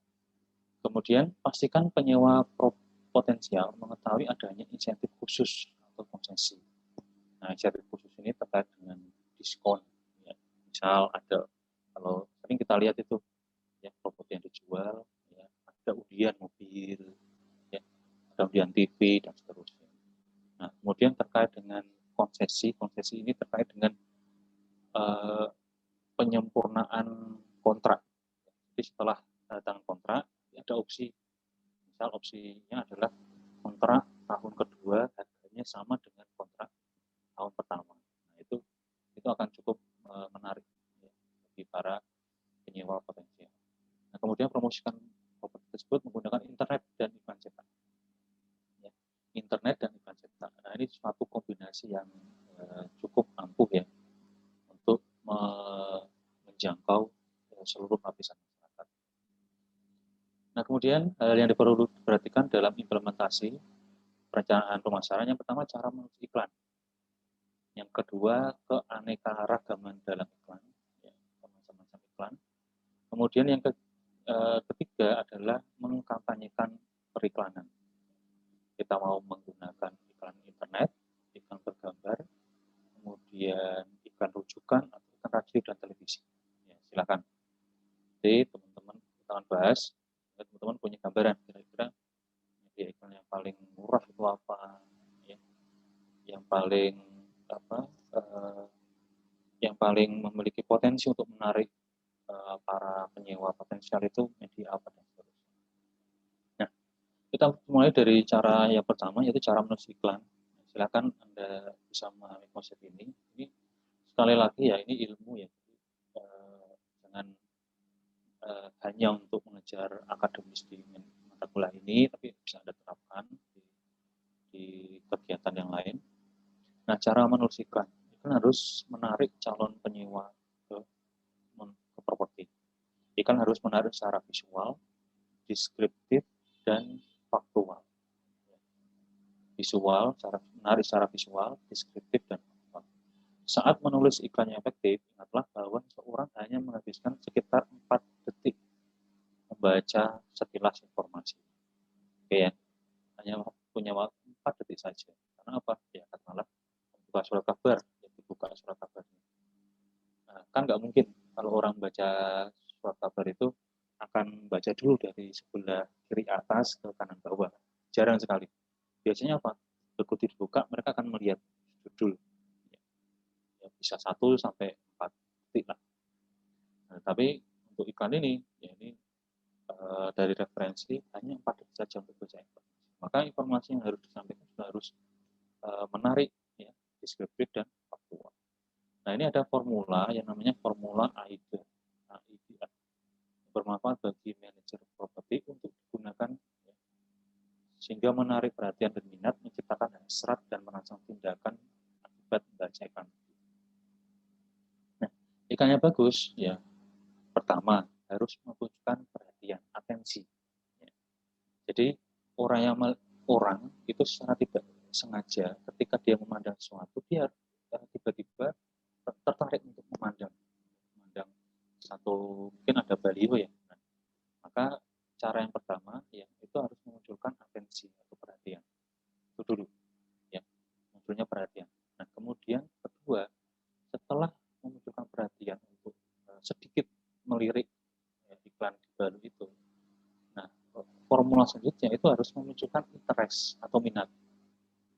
A: kemudian pastikan penyewa potensial mengetahui adanya insentif khusus atau konsesi. Nah, insentif khusus ini terkait dengan diskon. Ya. Misal ada, kalau sering kita lihat itu ya properti yang dijual, ya, ada undian mobil, ya, ada undian TV dan seterusnya. Nah, kemudian terkait dengan konsesi ini terkait dengan penyempurnaan kontrak. Jadi setelah tanda tangan kontrak, ada opsi. Misal opsinya adalah kontrak tahun kedua harganya sama dengan kontrak tahun pertama. Nah, itu akan cukup menarik ya, bagi para penyewa potensial. Nah, kemudian promosikan properti tersebut menggunakan internet dan iklan cetak. Ya, internet dan iklan cetak. Nah, ini suatu kombinasi yang cukup ampuh ya untuk menjangkau seluruh lapisan masyarakat. Nah, kemudian hal yang perlu diperhatikan dalam implementasi perencanaan pemasaran, yang pertama cara menulis iklan. Yang kedua, keanekaragaman dalam iklan, ya, macam-macam iklan. Kemudian yang ketiga adalah mengkampanyekan periklanan. Kita mau menggunakan iklan internet, iklan bergambar, kemudian iklan rujukan, atau iklan radio dan televisi. Ya, silakan. Jadi teman-teman kita akan bahas, teman-teman punya gambaran kira-kira media iklan yang paling murah itu apa, ya, yang paling yang paling memiliki potensi untuk menarik para penyewa potensial itu media apa dan seterusnya. Nah, kita mulai dari cara yang pertama, yaitu cara menulis iklan. Silakan Anda bisa memahami konsep ini. Ini sekali lagi ya, ini ilmu ya. Jangan hanya untuk mengejar akademis di mata kuliah ini, tapi bisa Anda terapkan di kegiatan yang lain. Nah, cara menulis iklan harus menarik calon penyewa ke properti. Iklan harus menarik secara visual, deskriptif, dan faktual. Menarik secara visual, deskriptif, dan faktual. Saat menulis iklan yang efektif, ingatlah bahwa seorang hanya menghabiskan sekitar 4 detik membaca sekilas informasi. Oke ya, hanya punya waktu 4 detik saja. Karena apa? Ya, katakanlah membuka surat kabar, ya dibuka surat kabarnya. Nah, kan nggak mungkin kalau orang baca surat kabar itu akan baca dulu dari sebelah kiri atas ke kanan bawah. Jarang sekali. Biasanya apa? Begitu dibuka, mereka akan melihat judul. Ya, bisa 1 sampai 4 detik lah. Nah, tapi untuk iklan ini, ya ini dari referensi hanya 4 detik saja untuk baca informasi. Maka informasi yang harus disampaikan juga harus menarik, ya, deskriptif dan faktual. Nah, ini ada formula yang namanya formula AIDA. Bermanfaat bagi manajer properti untuk digunakan ya, sehingga menarik perhatian dan minat, menciptakan hasrat dan merangsang tindakan akibat membaca iklan. Nah, iklannya bagus ya. Pertama, harus menunjukkan perhatian, atensi. Ya. Jadi orang itu secara tidak sengaja ketika dia memandang sesuatu, dia tiba-tiba tertarik untuk memandang satu, mungkin ada baliho ya. Nah, maka cara yang pertama ya itu harus memunculkan atensi atau perhatian. Itu dulu ya, munculnya perhatian. Nah, kemudian kedua, setelah memunculkan perhatian untuk sedikit melirik ya, iklan di balik itu. Nah, formula selanjutnya itu harus memunculkan interest atau minat.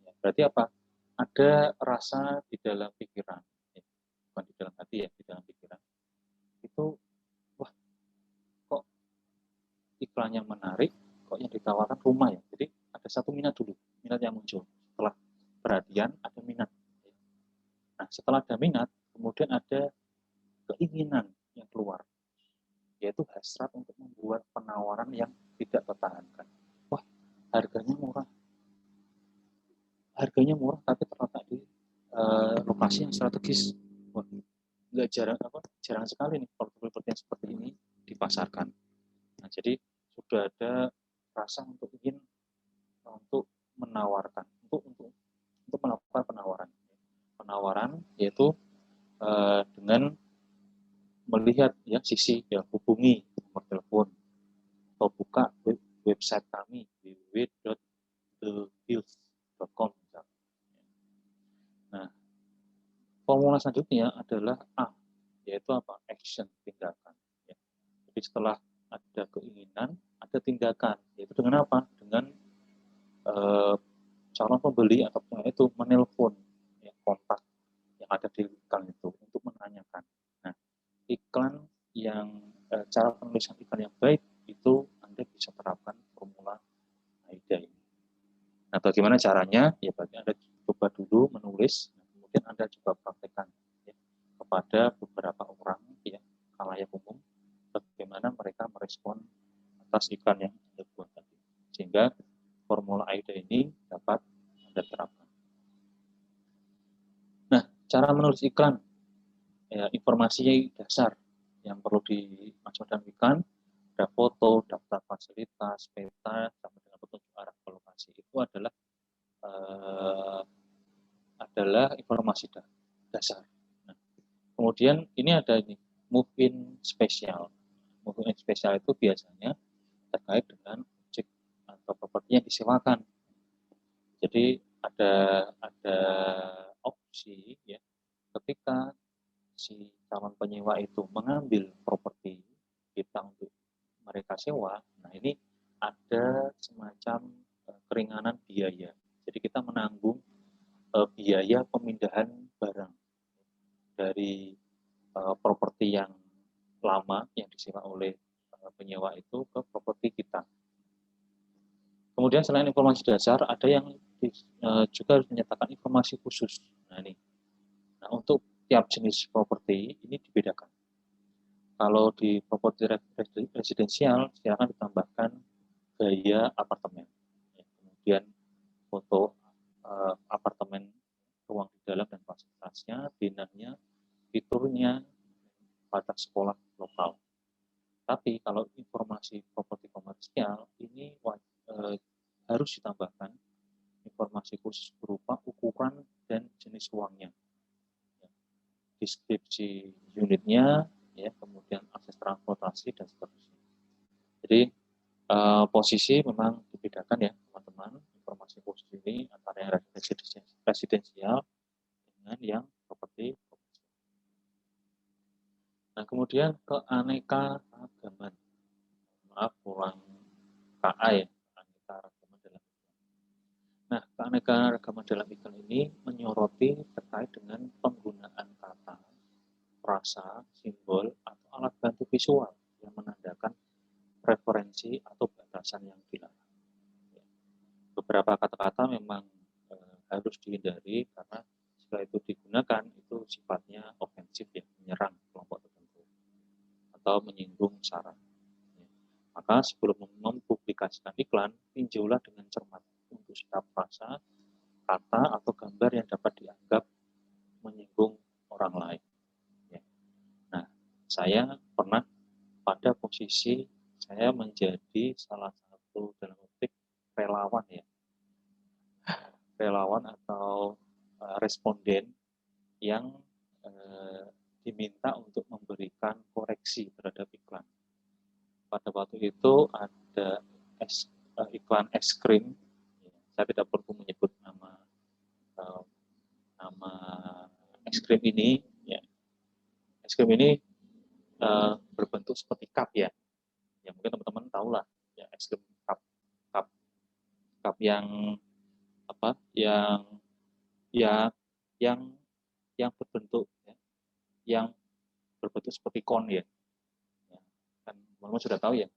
A: Ya, berarti apa? Ada rasa di dalam pikiran, ya, bukan di dalam hati ya, di dalam pikiran. Itu, wah, kok iklannya menarik, kok yang ditawarkan rumah ya. Jadi ada satu minat dulu, minat yang muncul. Setelah perhatian, ada minat. Nah, setelah ada minat, kemudian ada keinginan yang keluar, yaitu hasrat untuk membuat penawaran yang tidak tertahankan. Wah, harganya murah. Harganya murah, tapi terletak di lokasi yang strategis. Wah, nggak jarang sekali nih properti yang seperti ini dipasarkan. Nah, jadi sudah ada rasa untuk ingin untuk menawarkan, untuk melakukan penawaran yaitu dengan melihat ya sisi ya hubungi nomor telepon atau buka website kami www.thehills.com. Nah, formula selanjutnya adalah A, yaitu apa? Action, tindakan. Ya. Jadi setelah ada keinginan, ada tindakan. Yaitu dengan apa? Dengan calon pembeli atau itu menelpon ya, kontak yang ada di iklan itu untuk menanyakan. Nah, iklan yang cara penulisan iklan yang baik itu Anda bisa terapkan formula AIDA ini. Nah, bagaimana caranya? Ya, bagi Anda coba dulu menulis, kemudian Anda coba praktekkan ya, kepada beberapa orang, ya, khalayak umum, bagaimana mereka merespon atas iklan yang Anda buat tadi. Sehingga formula AIDA ini dapat Anda terapkan. Nah, cara menulis iklan, ya, informasinya dasar yang perlu dimasukkan dalam iklan, ada foto, daftar fasilitas, peta, sampai dengan petunjuk arah ke lokasi. Itu adalah informasi dasar. Nah, kemudian ini ada ini, move-in spesial. Move-in spesial itu biasanya terkait dengan objek atau properti yang disewakan. Jadi ada opsi ya, ketika si calon penyewa itu mengambil properti kita untuk mereka sewa, nah ini ada semacam keringanan biaya. Jadi kita menanggung biaya pemindahan barang dari properti yang lama yang disewa oleh penyewa itu ke properti kita. Kemudian selain informasi dasar, ada yang juga harus menyatakan informasi khusus. Nah ini, nah untuk tiap jenis properti ini dibedakan. Kalau di properti residensial, silakan ditambahkan gaya apartemen. Kemudian foto apartemen, ruang di dalam dan fasilitasnya, dinanya, fiturnya, batas sekolah lokal. Tapi kalau informasi properti komersial ini harus ditambahkan informasi khusus berupa ukuran dan jenis ruangnya, deskripsi unitnya, ya, kemudian akses transportasi dan seterusnya. Jadi posisi memang dibedakan ya teman-teman, informasi khusus ini antara yang residensial dengan yang properti komersial. Nah, kemudian keanekaragaman, maaf kurang KA ya, keanekaragaman dalam iklan. Nah, keanekaragaman dalam iklan ini menyoroti terkait dengan penggunaan kata, frasa, simbol, atau alat bantu visual yang menandakan preferensi atau batasan yang dilarang. Beberapa kata-kata memang harus dihindari karena jika itu digunakan itu sifatnya ofensif ya, menyerang kelompok tertentu atau menyinggung sara. Maka sebelum mempublikasikan iklan, tinjaulah dengan cermat untuk setiap frasa, kata atau gambar yang dapat dianggap menyinggung orang lain. Nah, saya pernah pada posisi saya menjadi salah satu dalam petik relawan ya, relawan atau responden yang diminta untuk memberikan koreksi terhadap iklan. Pada waktu itu ada iklan es krim, saya tidak perlu menyebut nama es krim ini, ya. Es krim ini berbentuk seperti cup ya, ya mungkin teman-teman tahu lah, ya es krim cup yang apa, yang berbentuk ya, yang berbentuk seperti kon ya. Kan teman-teman sudah tahu ya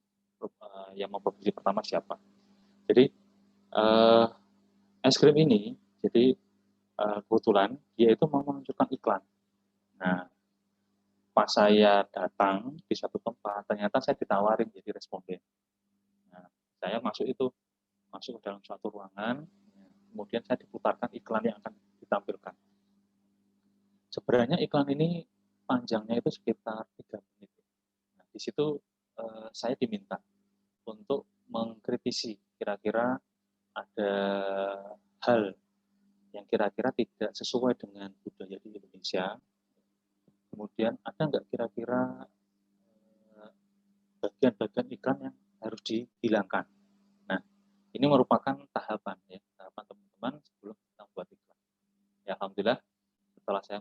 A: yang memproduksi pertama siapa. Jadi es krim ini, jadi kebetulan dia itu mau menunjukkan iklan. Nah, pas saya datang di satu tempat, ternyata saya ditawarin jadi responden. Nah, saya masuk ke dalam suatu ruangan, kemudian saya diputarkan iklan yang akan ditampilkan. Sebenarnya iklan ini panjangnya itu sekitar 3 menit. Nah, di situ saya diminta untuk mengkritisi kira-kira ada hal yang kira-kira tidak sesuai dengan budaya di Indonesia. Kemudian ada nggak kira-kira bagian-bagian iklan yang harus dihilangkan. Nah, ini merupakan tahapan ya, tahapan teman-teman sebelum kita membuat iklan. Ya, alhamdulillah setelah saya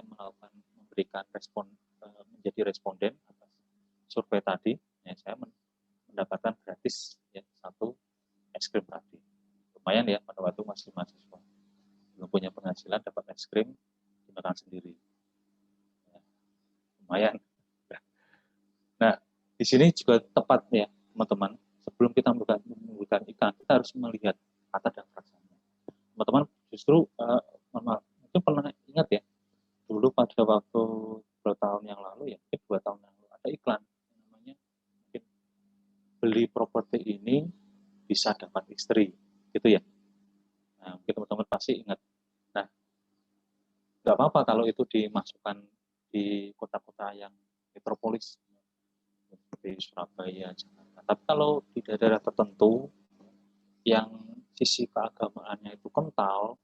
A: melakukan memberikan respon menjadi responden atas survei tadi, ya, saya mendapatkan gratis ya, 1 es krim tadi. Lumayan ya pada waktu masih mahasiswa, belum punya penghasilan, dapat es krim dimakan sendiri. Ya, lumayan di sini juga tepat ya teman-teman, sebelum kita membuka iklan kita harus melihat kata dan frasanya. Teman-teman justru mungkin pernah ingat ya, dulu pada waktu beberapa tahun yang lalu ya, mungkin 2 tahun yang lalu ada iklan namanya mungkin beli properti ini bisa dapat istri gitu ya. Nah, mungkin teman-teman pasti ingat. Nah, nggak apa-apa kalau itu dimasukkan di kota-kota yang metropolis seperti Surabaya, Jakarta. Tapi kalau di daerah tertentu yang sisi keagamaannya itu kental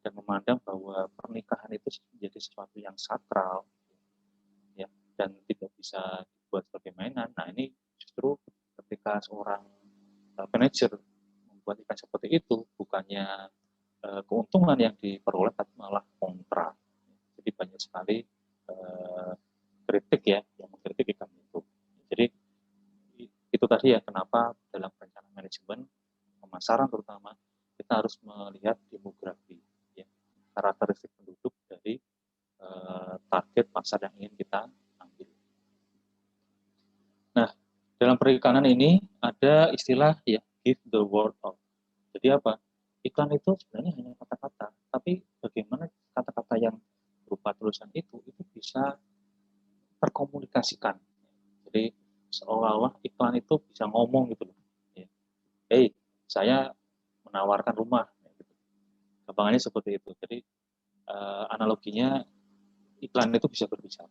A: dan memandang bahwa pernikahan itu menjadi sesuatu yang sakral, ya, dan tidak bisa dibuat sebagai mainan. Nah, ini justru ketika seorang manajer membuat iklan seperti itu, bukannya keuntungan yang diperoleh, tapi malah kontra. Jadi banyak sekali kritik ya, yang mengkritik iklan itu. Jadi itu tadi ya kenapa dalam perencanaan manajemen pemasaran terutama kita harus melihat demografi, ya, karakteristik penduduk dari target pasar yang ingin kita ambil. Nah, dalam periklanan ini ada istilah ya give the word out. Jadi apa? Iklan itu sebenarnya hanya kata-kata, tapi bagaimana kata-kata yang berupa tulisan itu bisa terkomunikasikan. Jadi seolah-olah iklan itu bisa ngomong gitu loh. Ya. Hey, saya menawarkan rumah. Gitu. Gampangannya seperti itu. Jadi analoginya iklan itu bisa berbicara.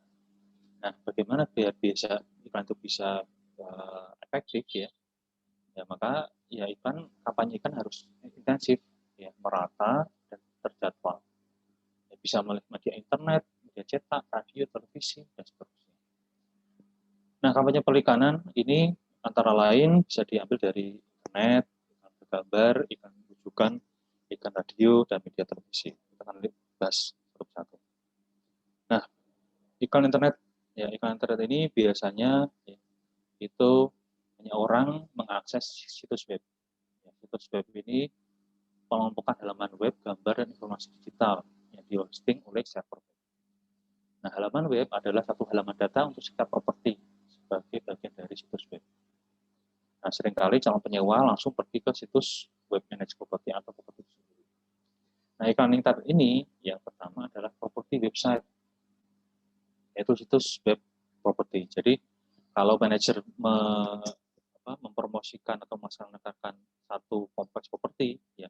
A: Nah, bagaimana biar iklan itu bisa efektif ya? Ya maka ya kampanye iklan harus intensif, ya, merata dan terjadwal. Ya, bisa melalui media internet, media cetak, radio, televisi dan seterusnya. Nah, kampanye perikanan ini antara lain bisa diambil dari internet, iklan bergambar, iklan rujukan, iklan radio, dan media televisi. Kita akan bahas satu persatu. Nah, iklan internet ini biasanya ya, itu hanya orang mengakses situs web. Ya, situs web ini pengelompokan halaman web, gambar, dan informasi digital yang di-hosting oleh server. Nah, halaman web adalah satu halaman data untuk setiap properti sebagai bagian dari situs web. Nah, seringkali calon penyewa langsung pergi ke situs web manage properti atau properti sendiri. Nah, iklan internet ini yang pertama adalah properti website, yaitu situs web properti. Jadi, kalau manajer mempromosikan atau melaksanakan satu kompleks properti, ya,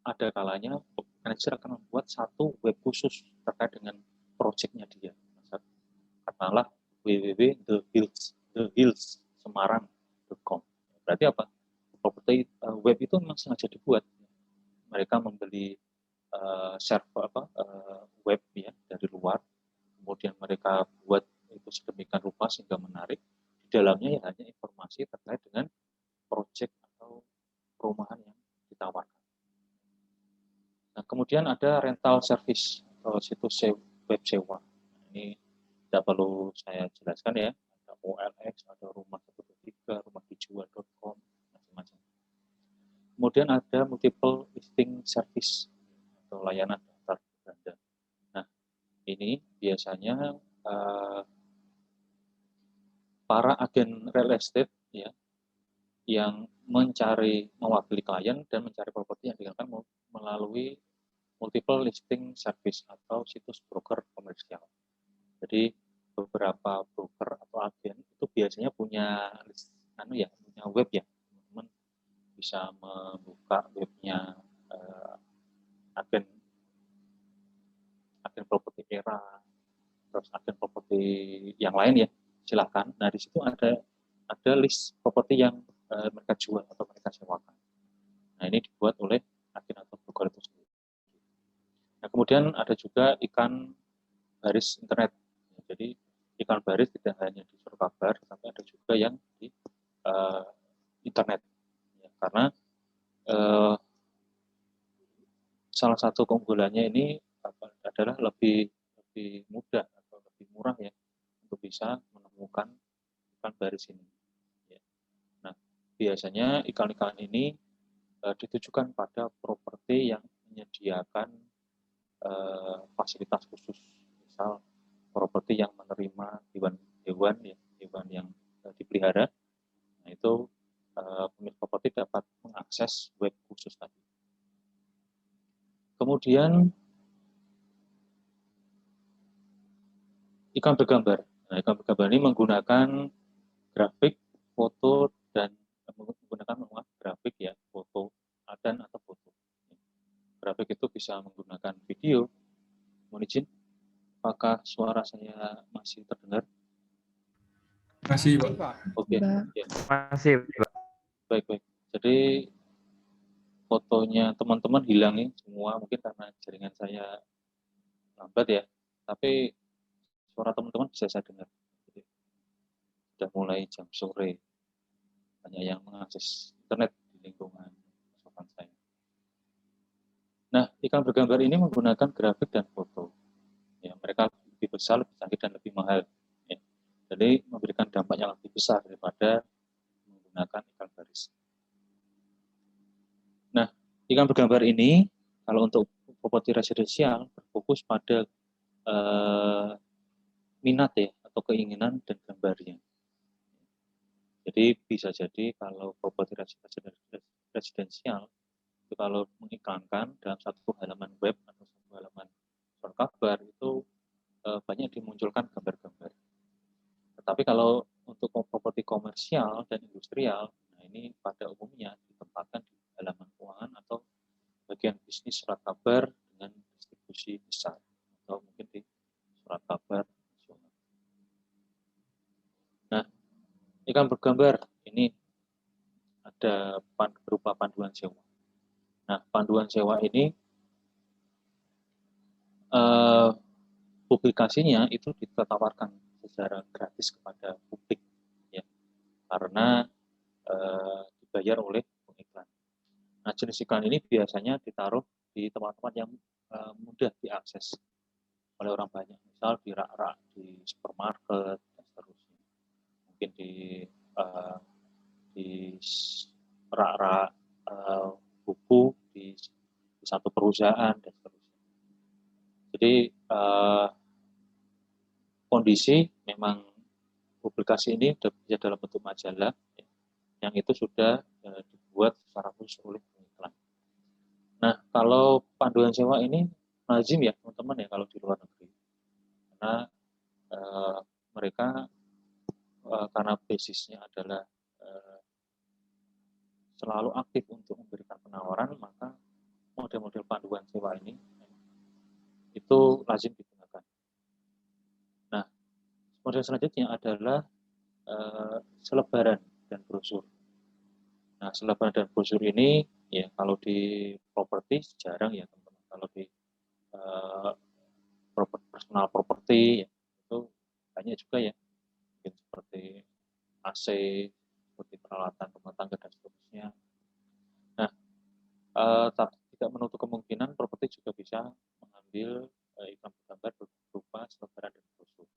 A: ada kalanya manajer akan membuat satu web khusus terkait dengan proyeknya dia. Katakanlah www.thehills.semarang.com. Berarti apa? Properti web itu memang sengaja dibuat. Mereka membeli server web ya dari luar, kemudian mereka buat itu sedemikian rupa sehingga menarik. Di dalamnya ya hanya informasi terkait dengan proyek atau perumahan yang ditawarkan. Nah, kemudian ada rental service atau situs web sewa. Ini tidak perlu saya jelaskan ya, ada OLX, ada rumah 123, rumah dijual.com, macam-macam. Kemudian ada multiple listing service atau layanan daftar beranda. Nah, ini biasanya para agen real estate ya yang mewakili klien dan mencari properti yang digunakan melalui multiple listing service atau situs broker komersial. Jadi beberapa broker atau agen itu biasanya punya punya web ya, teman-teman bisa membuka webnya agen properti era, terus agen properti yang lain ya, silakan. Nah, di situ ada list properti yang mereka jual atau mereka sewakan. Nah, ini dibuat oleh agen atau broker itu sendiri. Nah, kemudian ada juga iklan baris internet. Jadi iklan baris tidak hanya di surat kabar, tapi ada juga yang di internet. Ya, karena salah satu keunggulannya ini adalah lebih mudah atau lebih murah ya untuk bisa menemukan iklan baris ini. Ya. Nah, biasanya iklan-iklan ini ditujukan pada properti yang menyediakan fasilitas khusus, misal properti yang menerima hewan yang dipelihara. Nah, itu pemilik properti dapat mengakses web khusus tadi. Kemudian iklan bergambar. Nah, iklan bergambar ini menggunakan grafik, foto, dan menggunakan grafik ya, foto dan atau foto. Grafik itu bisa menggunakan video. Mohon izin, apakah suara saya masih terdengar?
B: Masih, Pak.
A: Oke,
C: Mbak.
A: ya.
D: Masih, Pak.
A: Baik. Jadi fotonya teman-teman hilang nih semua, mungkin karena jaringan saya lambat ya. Tapi suara teman-teman bisa saya dengar. Jadi, sudah mulai jam sore, banyak yang mengakses internet di lingkungan sopan saya. Nah, iklan bergambar ini menggunakan grafik dan foto. Ya, mereka lebih besar, lebih canggih, dan lebih mahal. Ya. Jadi memberikan dampak yang lebih besar daripada menggunakan iklan baris. Nah, iklan bergambar ini kalau untuk properti residensial berfokus pada minat ya atau keinginan dan gambarnya. Jadi bisa jadi kalau properti residensial itu kalau mengiklankan dalam satu halaman web atau satu halaman surat kabar itu banyak dimunculkan gambar-gambar. Tetapi kalau untuk properti komersial dan industrial, nah ini pada umumnya ditempatkan di halaman keuangan atau bagian bisnis surat kabar dengan distribusi besar atau mungkin di surat kabar nasional. Nah, iklan bergambar ini ada berupa panduan sewa. Nah, panduan sewa ini publikasinya itu ditawarkan secara gratis kepada publik ya, karena dibayar oleh pengiklan. Nah, jenis iklan ini biasanya ditaruh di tempat-tempat yang mudah diakses oleh orang banyak, misal di rak-rak di supermarket dan seterusnya, mungkin di rak-rak buku di satu perusahaan dan seterusnya. Jadi kondisi memang publikasi ini sudah bisa dalam bentuk majalah ya, yang itu sudah dibuat secara khusus oleh pengiklan. Nah, kalau panduan sewa ini lazim ya teman-teman ya kalau di luar negeri, karena mereka karena basisnya adalah selalu aktif untuk memberikan penawaran, maka model-model panduan sewa ini itu lazim digunakan. Nah, model selanjutnya adalah selebaran dan brosur. Nah, selebaran dan brosur ini ya kalau di properti jarang ya teman-teman. Kalau di personal properti ya, itu banyak juga ya, mungkin seperti AC, seperti peralatan rumah tangga dan seterusnya. Nah, tapi tidak menutup kemungkinan properti juga bisa mengambil iklan bergambar berupa selebaran dan brosur.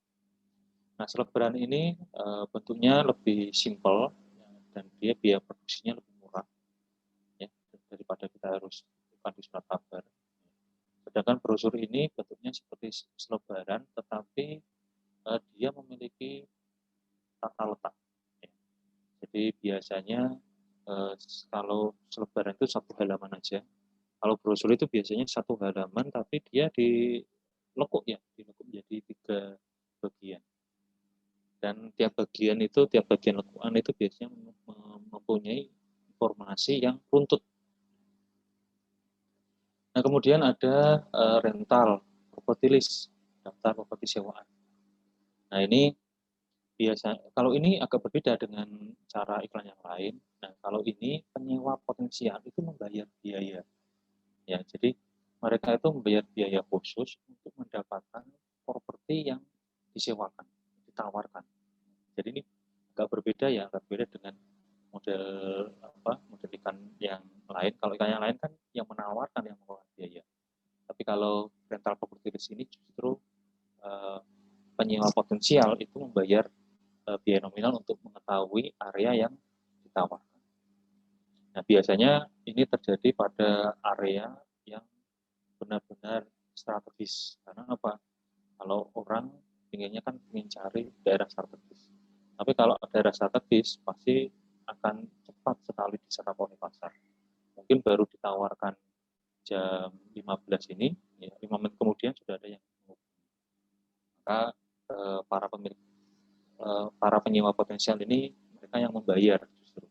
A: Nah, selebaran ini bentuknya lebih simpel ya, dan dia biaya produksinya lebih murah ya, daripada kita harus iklan di surat kabar. Sedangkan brosur ini bentuknya seperti selebaran, tetapi dia memiliki tata letak. Ya. Jadi biasanya kalau selebaran itu satu halaman aja. Kalau brosur itu biasanya satu halaman, tapi dia dilekuk menjadi 3 bagian. Dan tiap bagian lekukan itu biasanya mempunyai informasi yang runtut. Nah, kemudian ada rental property list, daftar properti sewaan. Nah, ini kalau ini agak berbeda dengan cara iklan yang lain. Nah, kalau ini penyewa potensial itu membayar biaya. Ya, jadi mereka itu membayar biaya khusus untuk mendapatkan properti yang disewakan, ditawarkan. Jadi ini agak berbeda dengan model iklan yang lain. Kalau iklan yang lain kan yang menawarkan yang mengeluarkan biaya. Tapi kalau rental property di sini justru penyewa potensial itu membayar biaya nominal untuk mengetahui area yang ditawarkan. Nah, biasanya ini terjadi pada area yang benar-benar strategis. Karena apa? Kalau orang ingin cari daerah strategis. Tapi kalau daerah strategis pasti akan cepat sekali diserap oleh pasar. Mungkin baru ditawarkan jam 15 ini, ya, 5 menit kemudian sudah ada yang menghubungi. Maka para penyewa potensial ini mereka yang membayar justru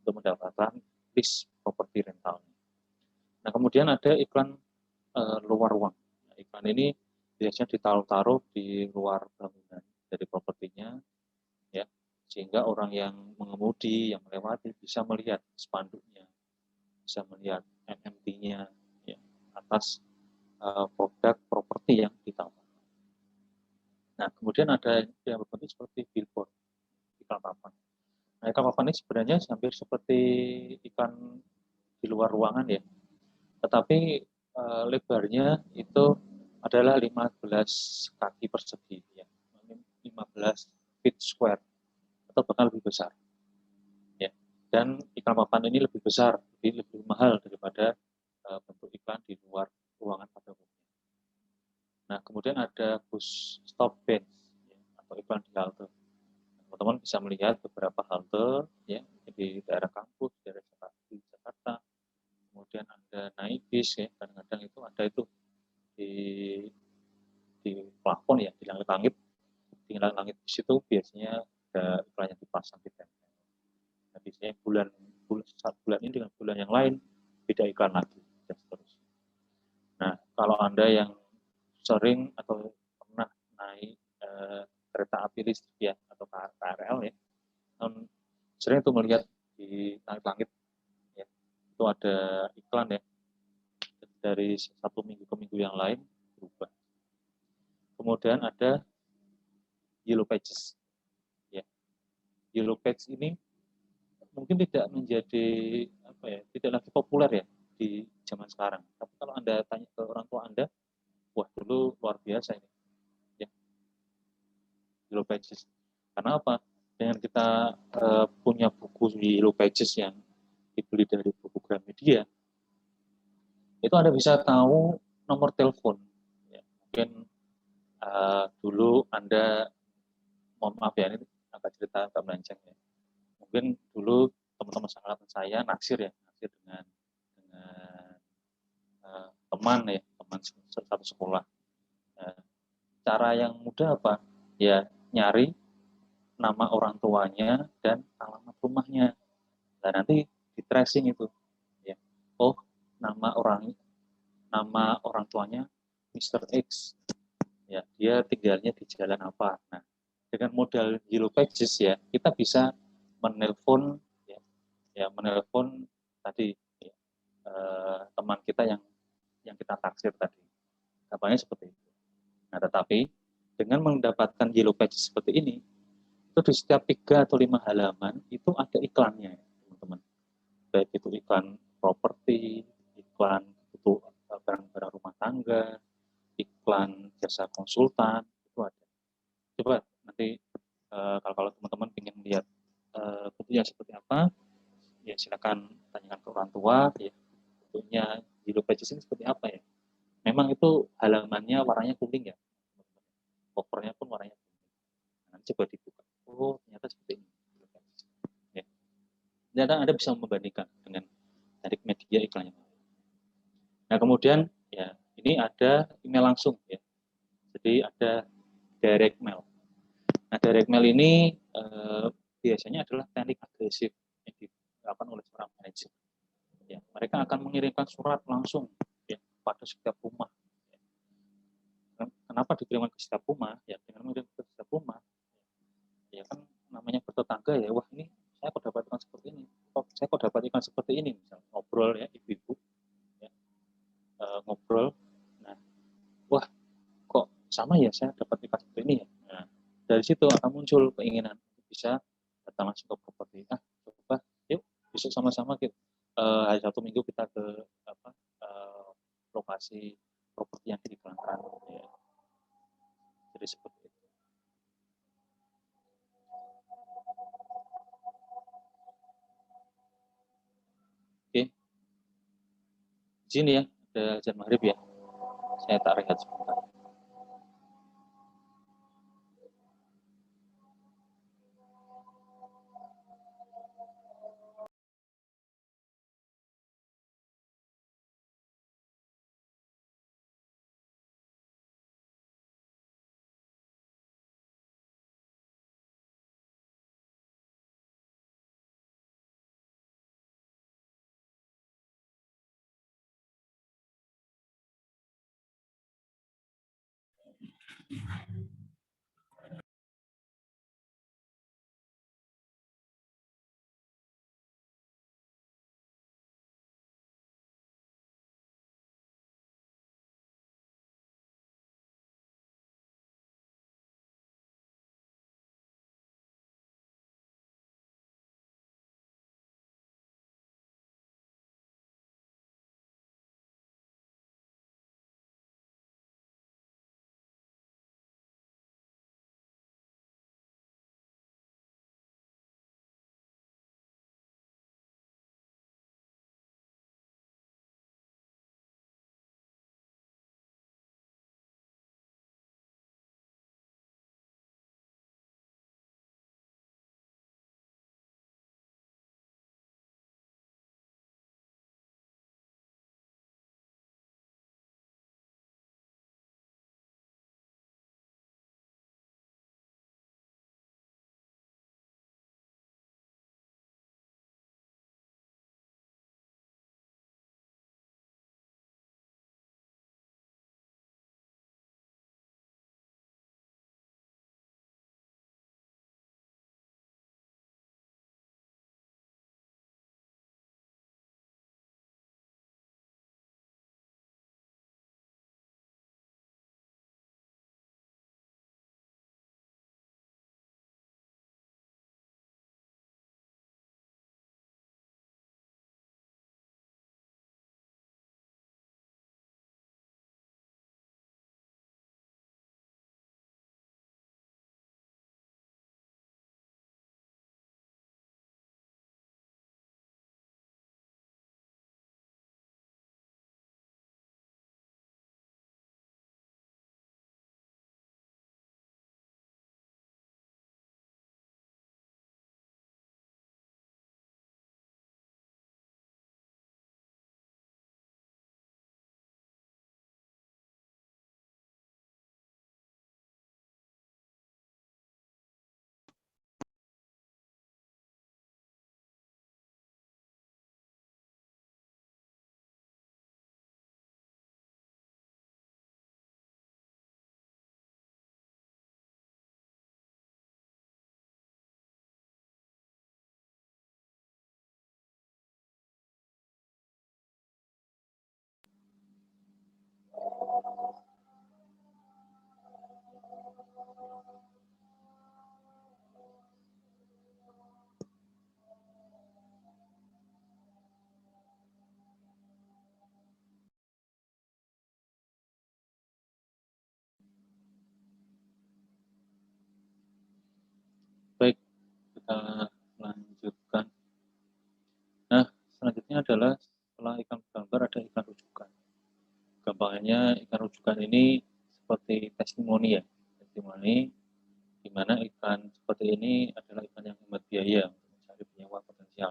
A: untuk mendapatkan list properti rental. Nah, kemudian ada iklan luar ruang. Nah, iklan ini biasanya ditaruh-taruh di luar bangunan dari propertinya, ya, sehingga orang yang mengemudi, yang melewati bisa melihat spanduknya, bisa melihat MMT-nya, ya, atas produk properti yang ditawarkan. Nah, kemudian ada yang berbentuk seperti billboard, iklan papan. Nah, iklan papan ini sebenarnya hampir seperti iklan di luar ruangan ya, tetapi lebarnya itu adalah 15 kaki persegi, ya, 15 feet square atau bahkan lebih besar. Ya. Dan iklan papan ini lebih besar, lebih mahal daripada bentuk iklan di luar ruangan pada umumnya. Nah, kemudian ada bus stop bench, ya, atau iklan di halte. Teman-teman bisa melihat beberapa halte, ya, di daerah kampus, daerah Jakarta. Kemudian ada naik bis, ya, kadang-kadang itu ada itu di plafon, ya, di langit-langit. Di langit bis itu biasanya ada iklan yang dipasang di tempel. Nah, biasanya bulan ini dengan bulan yang lain beda iklan lagi, dan seterusnya. Nah, kalau Anda yang sering atau pernah naik kereta api listrik, ya, atau KRL, ya, sering tuh melihat di langit-langit, ya, itu ada iklan, ya, dari satu minggu ke minggu yang lain berubah. Kemudian ada yellow pages, ya. Yellow page ini mungkin tidak menjadi tidak lagi populer, ya, di zaman sekarang. Tapi kalau Anda tanya ke orang tua Anda, wah, dulu luar biasa ini, ya, yellow pages. Karena apa? Dengan kita punya buku yellow pages yang dibeli dari buku Gramedia, itu Anda bisa tahu nomor telepon. Ya, mungkin dulu Anda, mohon maaf ya, ini agak cerita agak melenceng, ya. Mungkin dulu teman-teman angkatan saya naksir dengan teman, ya, teman satu sekolah. Cara yang mudah apa? Ya, nyari nama orang tuanya dan alamat rumahnya. Nah, nanti di tracing itu, ya. Oh, nama orang tuanya Mr. X, ya, dia tinggalnya di jalan apa. Nah, dengan modal yellow pages, ya, kita bisa menelpon, menelpon tadi, ya, teman kita yang kita taksir tadi. Gampangnya seperti itu. Nah, tetapi dengan mendapatkan yellow pages seperti ini, itu di setiap 3 atau 5 halaman itu ada iklannya, teman-teman. Baik itu iklan properti, iklan itu barang-barang rumah tangga, iklan jasa konsultan, itu ada. Coba nanti kalau teman-teman ingin lihat bentuknya seperti apa, ya silakan tanyakan ke orang tua, ya, bentuknya yellow pages ini seperti apa, ya. Memang itu halamannya warnanya kuning, ya, covernya pun warnanya kuning. Nanti coba dibuka, oh ternyata seperti ini, ya. Ternyata Anda bisa membandingkan dengan dari media iklannya. Nah, kemudian, ya, ini ada email langsung, ya. Jadi ada direct mail. Nah, direct mail ini biasanya adalah teknik agresif yang dilakukan oleh seorang manajer. Ya, mereka akan mengirimkan surat langsung, ya, pada setiap rumah. Ya. Kenapa dikirimkan ke setiap rumah? Ya, dengan mengirim ke setiap rumah, ya kan namanya bertetangga, ya, wah, ini saya kok dapat ikan seperti ini, saya kok dapat ikan seperti ini, misalnya ngobrol, ya, ibu-ibu, ya, ngobrol, nah, wah, kok sama ya saya dapat ikan seperti ini, ya. Nah, dari situ akan muncul keinginan bisa datang langsung ke properti. Coba yuk besok sama-sama kita hari Sabtu Minggu kita ke lokasi properti yang diiklankan, ya. Jadi seperti itu. Oke, di sini, ya, ada azan maghrib, ya. Saya tak rehat sebentar. iklan ini seperti testimoni ya, testimoni di mana iklan seperti ini adalah iklan yang hemat biaya untuk mencari penyewa potensial.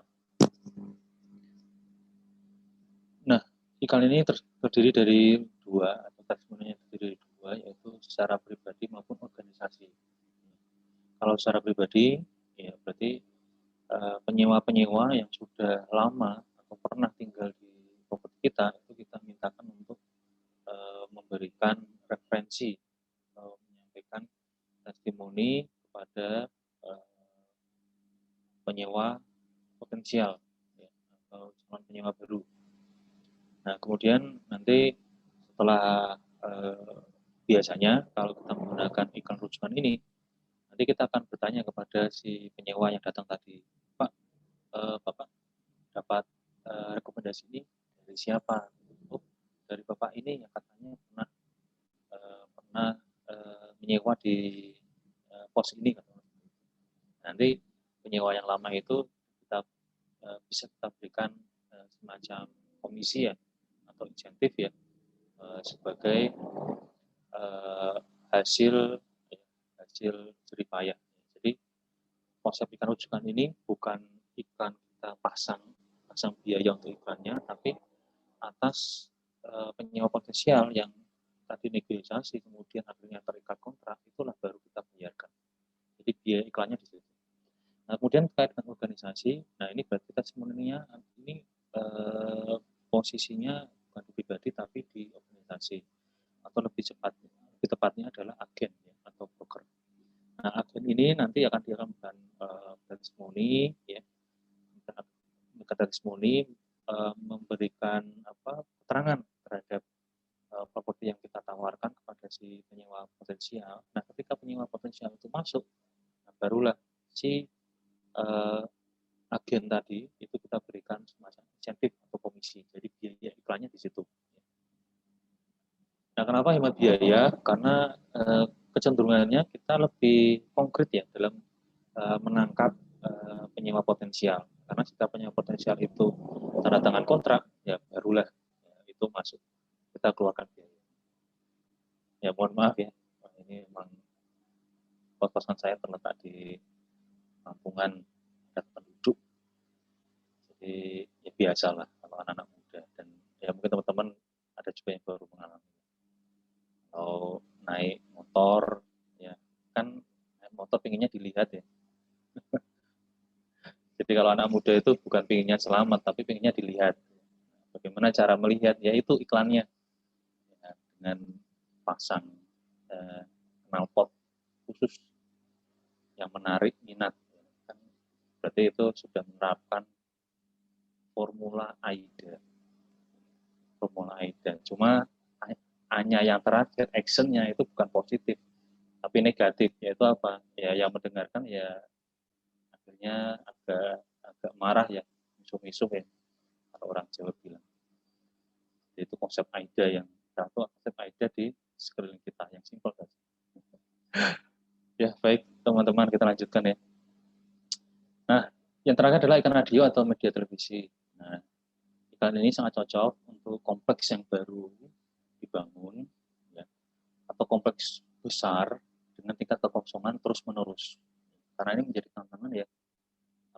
A: Nah, iklan ini terdiri dari dua, atau testimoninya terdiri dari dua, yaitu secara pribadi maupun organisasi. Kalau secara pribadi, ya berarti penyewa-penyewa yang sudah lama atau pernah tinggal di properti kita, itu kita mintakan untuk memberikan referensi, menyampaikan testimoni kepada penyewa potensial, ya, atau calon penyewa baru. Nah, kemudian nanti setelah biasanya kalau kita menggunakan iklan rujukan ini, nanti kita akan bertanya kepada si penyewa yang datang tadi, Pak, Bapak dapat rekomendasi ini dari siapa? Oh, dari Bapak ini yang katanya pernah menyewa di pos ini. Nanti penyewa yang lama itu kita bisa kita berikan semacam komisi ya, atau insentif ya, sebagai hasil jerih payah. Jadi konsep iklan rujukan ini bukan iklan kita pasang biaya untuk iklannya, tapi atas penyewa potensial yang tadi negosiasi kemudian akhirnya terikat kontrak, itulah baru kita bayarkan. Jadi biaya iklannya di situ. Nah, kemudian terkait dengan organisasi, nah ini berarti testimoninya ini posisinya bukan di pribadi tapi di organisasi, atau lebih tepatnya adalah agen ya, atau broker. Nah, agen ini nanti akan dilakukan testimoni ya, testimoni memberikan keterangan terhadap properti yang kita tawarkan kepada si penyewa potensial. Nah, ketika penyewa potensial itu masuk, nah, barulah si agen tadi itu kita berikan semacam insentif atau komisi. Jadi biaya iklannya di situ. Nah, kenapa hemat biaya? Karena kecenderungannya kita lebih konkret ya dalam menangkap penyewa potensial. Karena jika penyewa potensial itu tanda tangan kontrak, ya barulah itu masuk. Kita keluarkan biaya. Ya mohon maaf ya, ini memang kos-kosan saya terletak di kampungan dan penduduk. Jadi ya biasalah kalau anak-anak muda, dan ya mungkin teman-teman ada juga yang baru mengalami. Kalau naik motor, ya kan naik motor pinginnya dilihat ya. Jadi kalau anak muda itu bukan pinginnya selamat, tapi pinginnya dilihat. Bagaimana cara melihat? Ya itu iklannya. Ya, dengan pasang knalpot khusus yang menarik minat. Kan berarti itu sudah menerapkan formula AIDA. Formula AIDA. Cuma hanya yang terakhir, actionnya itu bukan positif, tapi negatif. Yaitu apa? Ya yang mendengarkan ya akhirnya agak marah ya, misum-misum ya, kalau orang Jawa bilang. Itu konsep AIDA yang satu, konsep AIDA di sekeliling kita yang simpel saja. Ya baik teman-teman, kita lanjutkan ya. Nah, yang terakhir adalah iklan radio atau media televisi. Nah, iklan ini sangat cocok untuk kompleks yang baru dibangun ya, atau kompleks besar dengan tingkat kekosongan terus menerus. Karena ini menjadi tantangan ya.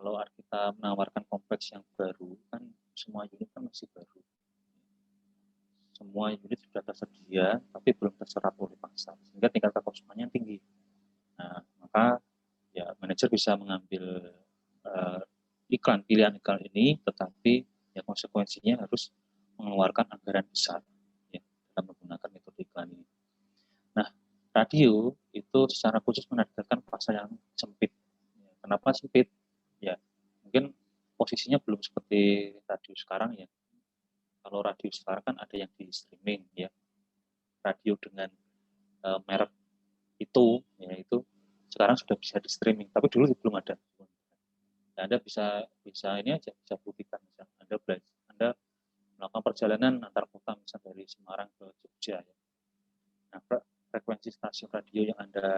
A: Kalau kita menawarkan kompleks yang baru, kan semua unit kan masih baru. Semua unit sudah tersedia, tapi belum terserap oleh pasar, sehingga tingkat kekosongannya tinggi. Nah, maka ya manajer bisa mengambil pilihan iklan ini, tetapi ya konsekuensinya harus mengeluarkan anggaran besar ya, dalam menggunakan metode iklan ini. Nah, radio itu secara khusus menargetkan pasar yang sempit. Kenapa sempit? Ya, mungkin posisinya belum seperti radio sekarang ya. Kalau radio sekarang kan ada yang di streaming ya, radio dengan merek itu, ya itu sekarang sudah bisa di streaming, tapi dulu belum ada. Nah, Anda bisa ini aja, bisa buktikan. Anda melakukan perjalanan antar kota, misalnya dari Semarang ke Jogja. Ya. Nah, frekuensi stasiun radio yang Anda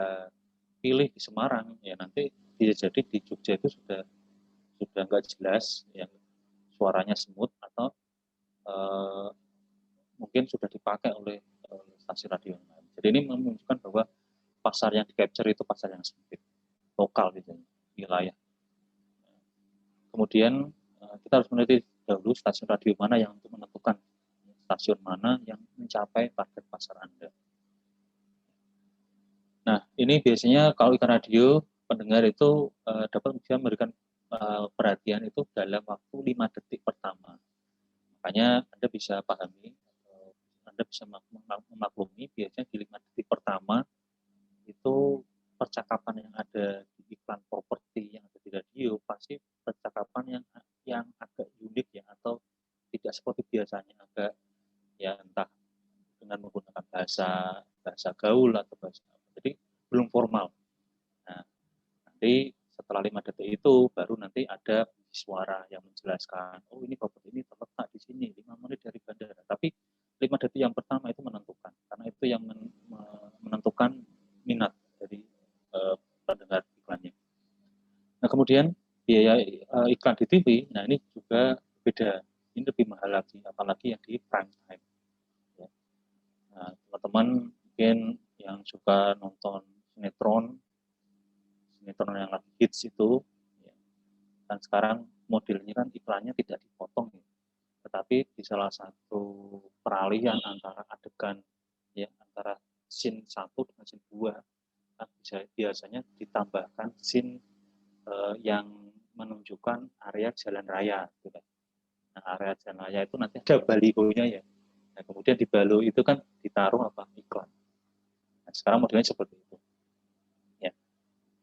A: pilih di Semarang, ya nanti bisa jadi di Jogja itu sudah nggak jelas, ya suaranya semut, atau mungkin sudah dipakai oleh stasiun radio yang lain. Jadi ini menunjukkan bahwa pasar yang di-capture itu pasar yang sempit, lokal gitu, wilayah. Kemudian kita harus meneliti dahulu stasiun radio mana yang untuk menentukan stasiun mana yang mencapai target pasar Anda. Nah, ini biasanya kalau iklan radio, pendengar itu dapat bisa memberikan perhatian itu dalam waktu 5 detik pertama. Makanya Anda bisa pahami, Anda bisa memaklumi biasanya di 5 detik pertama itu percakapan yang ada di iklan properti yang ada di radio pasti percakapan yang agak unik ya, atau tidak seperti biasanya, agak ya entah dengan menggunakan bahasa gaul atau bahasa apa. Jadi belum formal. Nah, nanti setelah 5 detik itu baru nanti ada suara yang menjelaskan, oh ini properti ini terletak di sini 5 menit dari bandara. Tapi 5 detik yang pertama itu menentukan, karena itu yang menentukan minat dari pendengar iklannya. Nah, kemudian biaya iklan di TV, nah ini juga beda. Ini lebih mahal lagi, apalagi yang di prime time. Ya. Nah, teman-teman mungkin yang suka nonton sinetron yang lagi hits itu, ya, dan sekarang modelnya kan iklannya tidak dipotong, ya, tetapi di salah satu peralihan antara adegan, ya, antara scene 1 dengan scene 2, kan biasanya ditambahkan scene yang menunjukkan area jalan raya, gitu. Nah, area jalan raya itu nanti ada balihonya ya. Nah, kemudian di baliho itu kan ditaruh apa, iklan. Nah, sekarang modelnya seperti itu. Ya,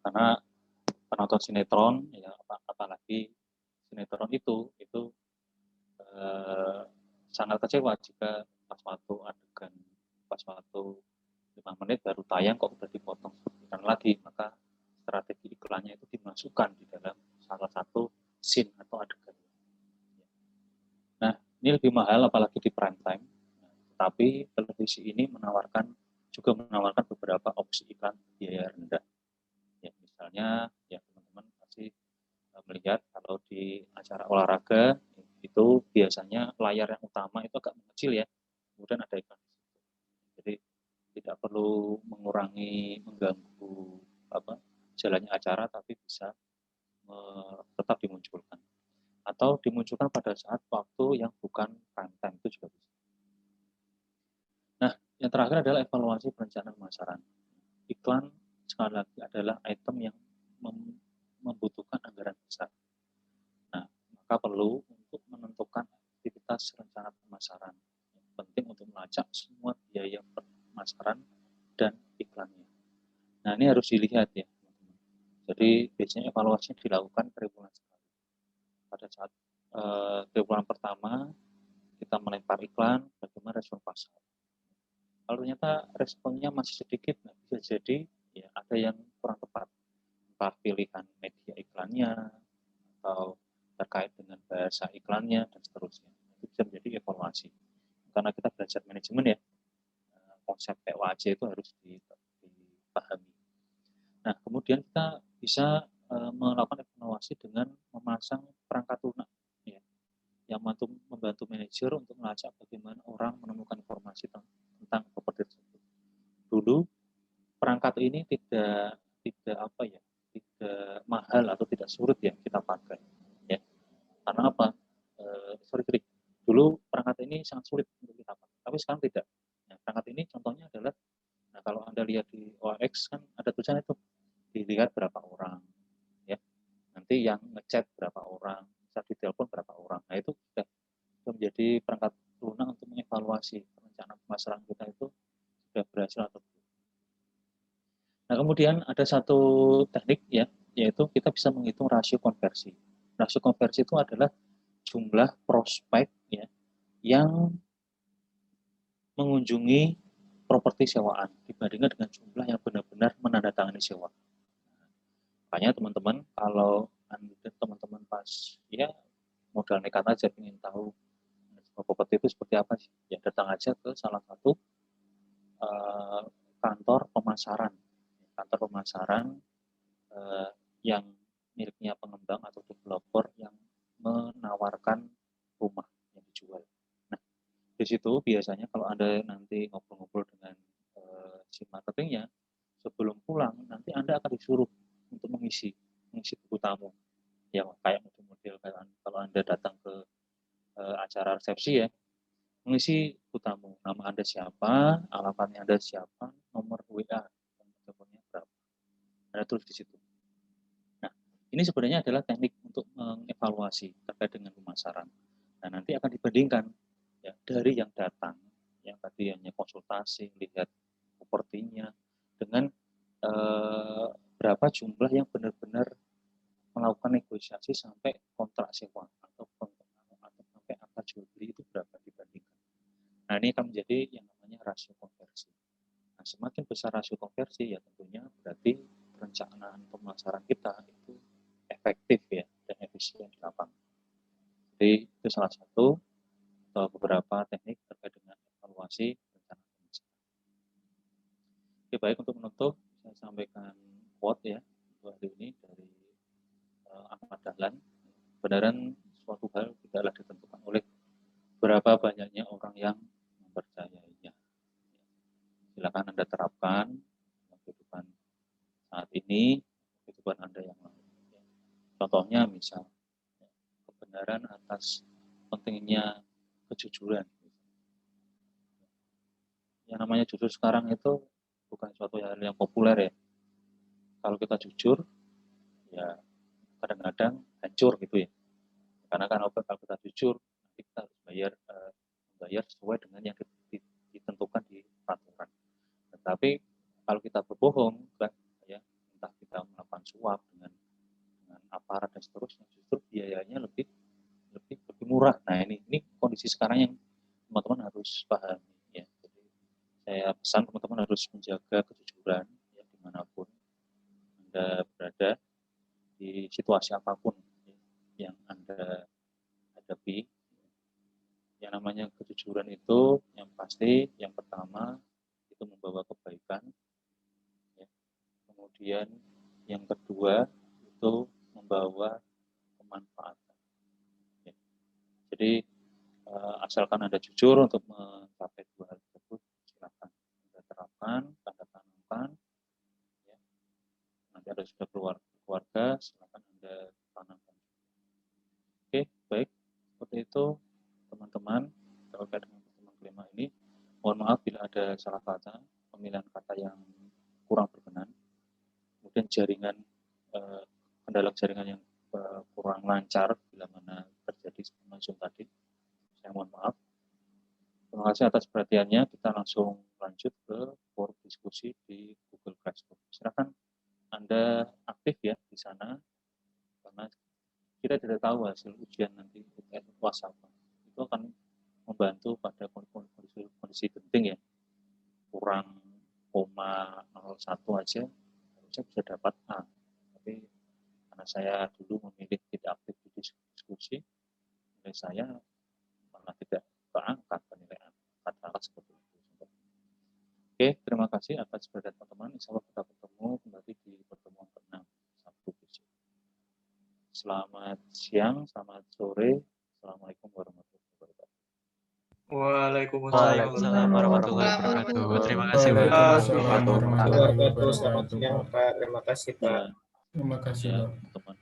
A: karena penonton sinetron, ya, apalagi sinetron itu sangat kecewa jika pas waktu 5 menit baru tayang kok udah dipotong sekian lagi, maka strategi iklannya itu dimasukkan di dalam salah satu scene atau adegan. Nah, ini lebih mahal apalagi di prime time. Nah, tetapi televisi ini juga menawarkan beberapa opsi iklan biaya rendah. Ya, misalnya, ya teman-teman pasti melihat kalau di acara olahraga itu biasanya layar yang utama itu agak mengecil ya, kemudian ada iklan. Jadi tidak perlu mengganggu jalannya acara, tapi bisa tetap dimunculkan. Atau dimunculkan pada saat waktu yang bukan prime time, itu juga bisa. Nah, yang terakhir adalah evaluasi perencanaan pemasaran. Iklan sekali lagi adalah item yang membutuhkan anggaran besar. Nah, maka perlu untuk menentukan aktivitas rencana pemasaran. Yang penting untuk melacak semua biaya pemasaran dan iklannya. Nah, ini harus dilihat ya. Jadi biasanya evaluasinya dilakukan triwulan sekali. Pada saat triwulan pertama kita melempar iklan, bagaimana respon pasar. Kalau ternyata responnya masih sedikit, nah bisa jadi ya ada yang kurang tepat, entah pilihan media iklannya atau terkait dengan bahasa iklannya dan seterusnya. Itu bisa menjadi evaluasi. Karena kita belajar manajemen ya, konsep PWAJ itu harus dipahami. Nah, kemudian kita bisa melakukan evaluasi dengan memasang perangkat lunak, ya, yang membantu manajer untuk melacak bagaimana orang menemukan informasi tentang properti tersebut. Dulu perangkat ini tidak mahal atau tidak sulit ya kita pakai, ya. Karena apa? Dulu perangkat ini sangat sulit untuk kita pakai, tapi sekarang tidak. Nah, perangkat ini contohnya adalah, nah kalau Anda lihat di OLX kan ada tulisan itu, dilihat berapa orang, ya. Nanti yang ngechat berapa orang, bisa ditelepon berapa orang. Nah, itu sudah menjadi perangkat lunak untuk mengevaluasi perencanaan pemasaran kita itu sudah berhasil atau belum. Nah, kemudian ada satu teknik ya, yaitu kita bisa menghitung rasio konversi. Rasio konversi itu adalah jumlah prospek ya yang mengunjungi properti sewaan dibandingkan dengan jumlah yang benar-benar menandatangani sewa. Makanya teman-teman, kalau teman-teman pas ya modal nekat aja ingin tahu properti itu seperti apa sih, ya datang aja ke salah satu kantor pemasaran yang miliknya pengembang atau developer yang menawarkan rumah yang dijual. Nah, di situ biasanya kalau Anda nanti ngobrol-ngobrol dengan pentingnya sebelum pulang nanti Anda akan disuruh untuk mengisi buku tamu. Ya kayak model kalau Anda datang ke acara resepsi ya, mengisi buku tamu, nama Anda siapa, alamatnya Anda siapa, nomor WA, dan teleponnya berapa. Anda tulis di situ. Nah, ini sebenarnya adalah teknik untuk mengevaluasi terkait dengan pemasaran. Nah, nanti akan dibandingkan ya dari yang datang, yang tadi hanya konsultasi, lihat propertinya, dengan berapa jumlah yang benar-benar melakukan negosiasi sampai kontrak sewa atau sampai akad jual beli itu berapa dibandingkan. Nah, ini akan menjadi yang namanya rasio konversi. Nah, semakin besar rasio konversi ya tentunya berarti perencanaan pemasaran kita itu efektif ya dan efisien di lapangan. Jadi itu salah satu atau beberapa teknik terkait dengan evaluasi rencana pemasaran. Oke, baik, untuk menutup saya sampaikan quote ya untuk hari ini dari Ahmad Dahlan. Kebenaran suatu hal tidaklah ditentukan oleh berapa banyaknya orang yang mempercayainya. Silakan Anda terapkan dalam kehidupan saat ini, kehidupan Anda yang lalu. Contohnya misal kebenaran atas pentingnya kejujuran. Yang namanya jujur sekarang itu bukan suatu hal yang populer ya. Kalau kita jujur, ya kadang-kadang hancur gitu ya. Karena kan kalau kita jujur, nanti kita harus bayar sesuai dengan yang ditentukan di peraturan. Tetapi kalau kita berbohong, kan, ya, entah kita melakukan suap dengan aparat dan seterusnya, justru biayanya lebih murah. Nah, ini kondisi sekarang yang teman-teman harus pahami. Ya. Jadi saya pesan teman-teman harus menjaga kejujuran ya, dimanapun Anda berada, di situasi apapun yang Anda hadapi. Yang namanya kejujuran itu yang pasti yang pertama itu membawa kebaikan. Ya. Kemudian yang kedua itu membawa kemanfaatan. Ya. Jadi asalkan Anda jujur untuk mencapai dua hal tersebut, silakan Anda terapkan, Anda tanamkan. Ya. Nanti Anda sudah keluarga, silakan Anda tanamkan. Oke, baik. Seperti itu, teman-teman, terkait dengan pertemuan kelima ini. Mohon maaf bila ada salah kata, pemilihan kata yang kurang berkenan. Kemudian kendala jaringan yang kurang lancar bila mana terjadi semacam tadi. Saya mohon maaf. Terima kasih atas perhatiannya. Kita langsung lanjut ke forum diskusi di Google Classroom. Silakan Anda aktif ya di sana, karena kita tidak tahu hasil ujian nanti UAS apa. Itu akan membantu pada kondisi penting ya. Kurang 0,01 aja harusnya bisa dapat A. Tapi karena saya dulu memilih tidak aktif di diskusi, nilai saya malah tidak keangkat penilaian kata-kata seperti itu. Oke, terima kasih atas perhatian teman-teman. Insya Allah kita bertemu kembali di pertemuan ke-6 Sabtu besok. Selamat siang, selamat sore. Assalamualaikum warahmatullahi wabarakatuh.
C: Waalaikumsalam warahmatullahi wabarakatuh. Terima kasih, Pak.
B: Waalaikumsalam warahmatullahi wabarakatuh.
D: Selamat siang, Pak. Terima kasih, Pak.
B: Terima kasih, Pak.
A: Teman.